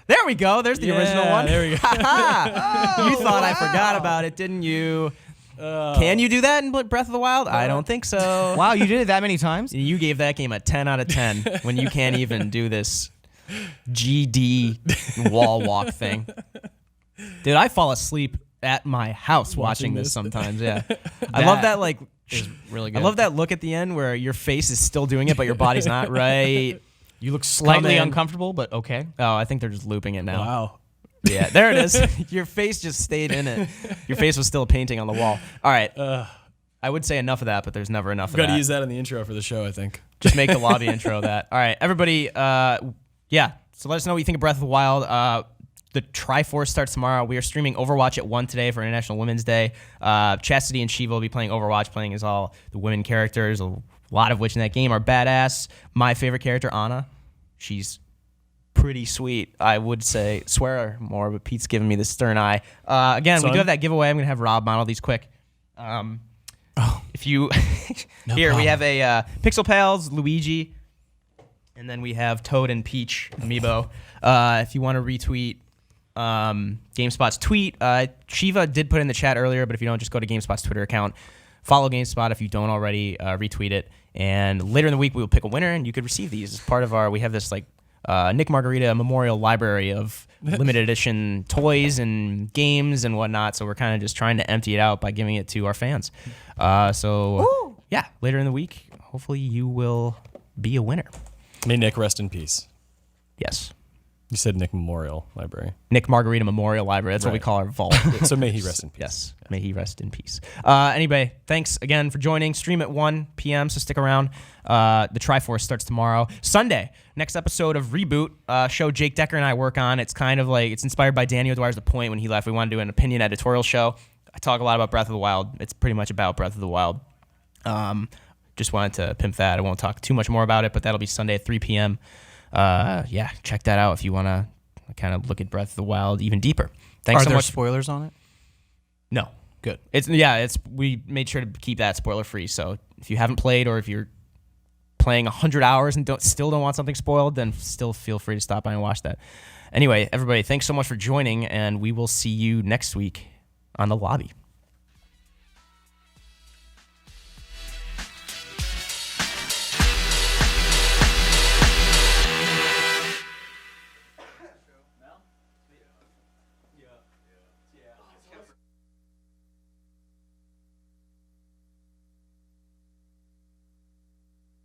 There we go. There's the original one. There we go. You thought I forgot about it, didn't you? Can you do that in Breath of the Wild? I don't think so. Wow, you did it that many times? You gave that game a 10 out of 10 when you can't even do this GD wall walk thing. Dude, I fall asleep at my house watching this sometimes. Yeah. I love that, like, Is really good. I love that look at the end where your face is still doing it, but your body's not right. You look slightly in. uncomfortable, but okay. Oh, I think they're just looping it now. Wow. Yeah, there it is. Your face just stayed in it. Your face was still a painting on the wall. All right. I would say enough of that, but there's never enough of Got that. to use that in the intro for the show, I think. Just make the lobby intro that. All right, everybody. Yeah. So let us know what you think of Breath of the Wild. The Triforce starts tomorrow. We are streaming Overwatch at 1 today for International Women's Day. Chastity and Shiva will be playing Overwatch, playing as all the women characters, a lot of which in that game are badass. My favorite character, Ana. She's pretty sweet, I would say. Swear more, but Pete's giving me the stern eye. Again, we do have that giveaway. I'm going to have Rob model these quick. If you... Here, we have a Pixel Pals, Luigi, and then we have Toad and Peach amiibo. If you want to retweet GameSpot's tweet, Shiva did put in the chat earlier, but if you don't, just go to GameSpot's Twitter account. Follow GameSpot if you don't already. Retweet it. And later in the week, we will pick a winner, and you could receive these as part of our... We have this, like, Nick Margarita memorial library of limited edition toys and games and whatnot. So we're kind of just trying to empty it out by giving it to our fans. Yeah, later in the week, hopefully you will be a winner. May Nick rest in peace. Yes. You said Nick Memorial Library. Nick Margarita Memorial Library. That's what we Right. call our vault. So may he rest in peace. Yes. May he rest in peace. Anyway, thanks again for joining. Stream at 1 p.m., so stick around. The Triforce starts tomorrow. Sunday, next episode of Reboot, show Jake Decker and I work on. It's kind of like, it's inspired by Danny O'Dwyer's The Point when he left. We want to do an opinion editorial show. I talk a lot about Breath of the Wild. It's pretty much about Breath of the Wild. Just wanted to pimp that. I won't talk too much more about it, but that'll be Sunday at 3 p.m. Yeah, check that out if you want to kind of look at Breath of the Wild even deeper. Thanks Are so there much. spoilers on it? No. Good. We made sure to keep that spoiler free. So if you haven't played, or if you're playing 100 hours and still don't want something spoiled, then still feel free to stop by and watch that. Anyway, everybody, thanks so much for joining, and we will see you next week on the lobby.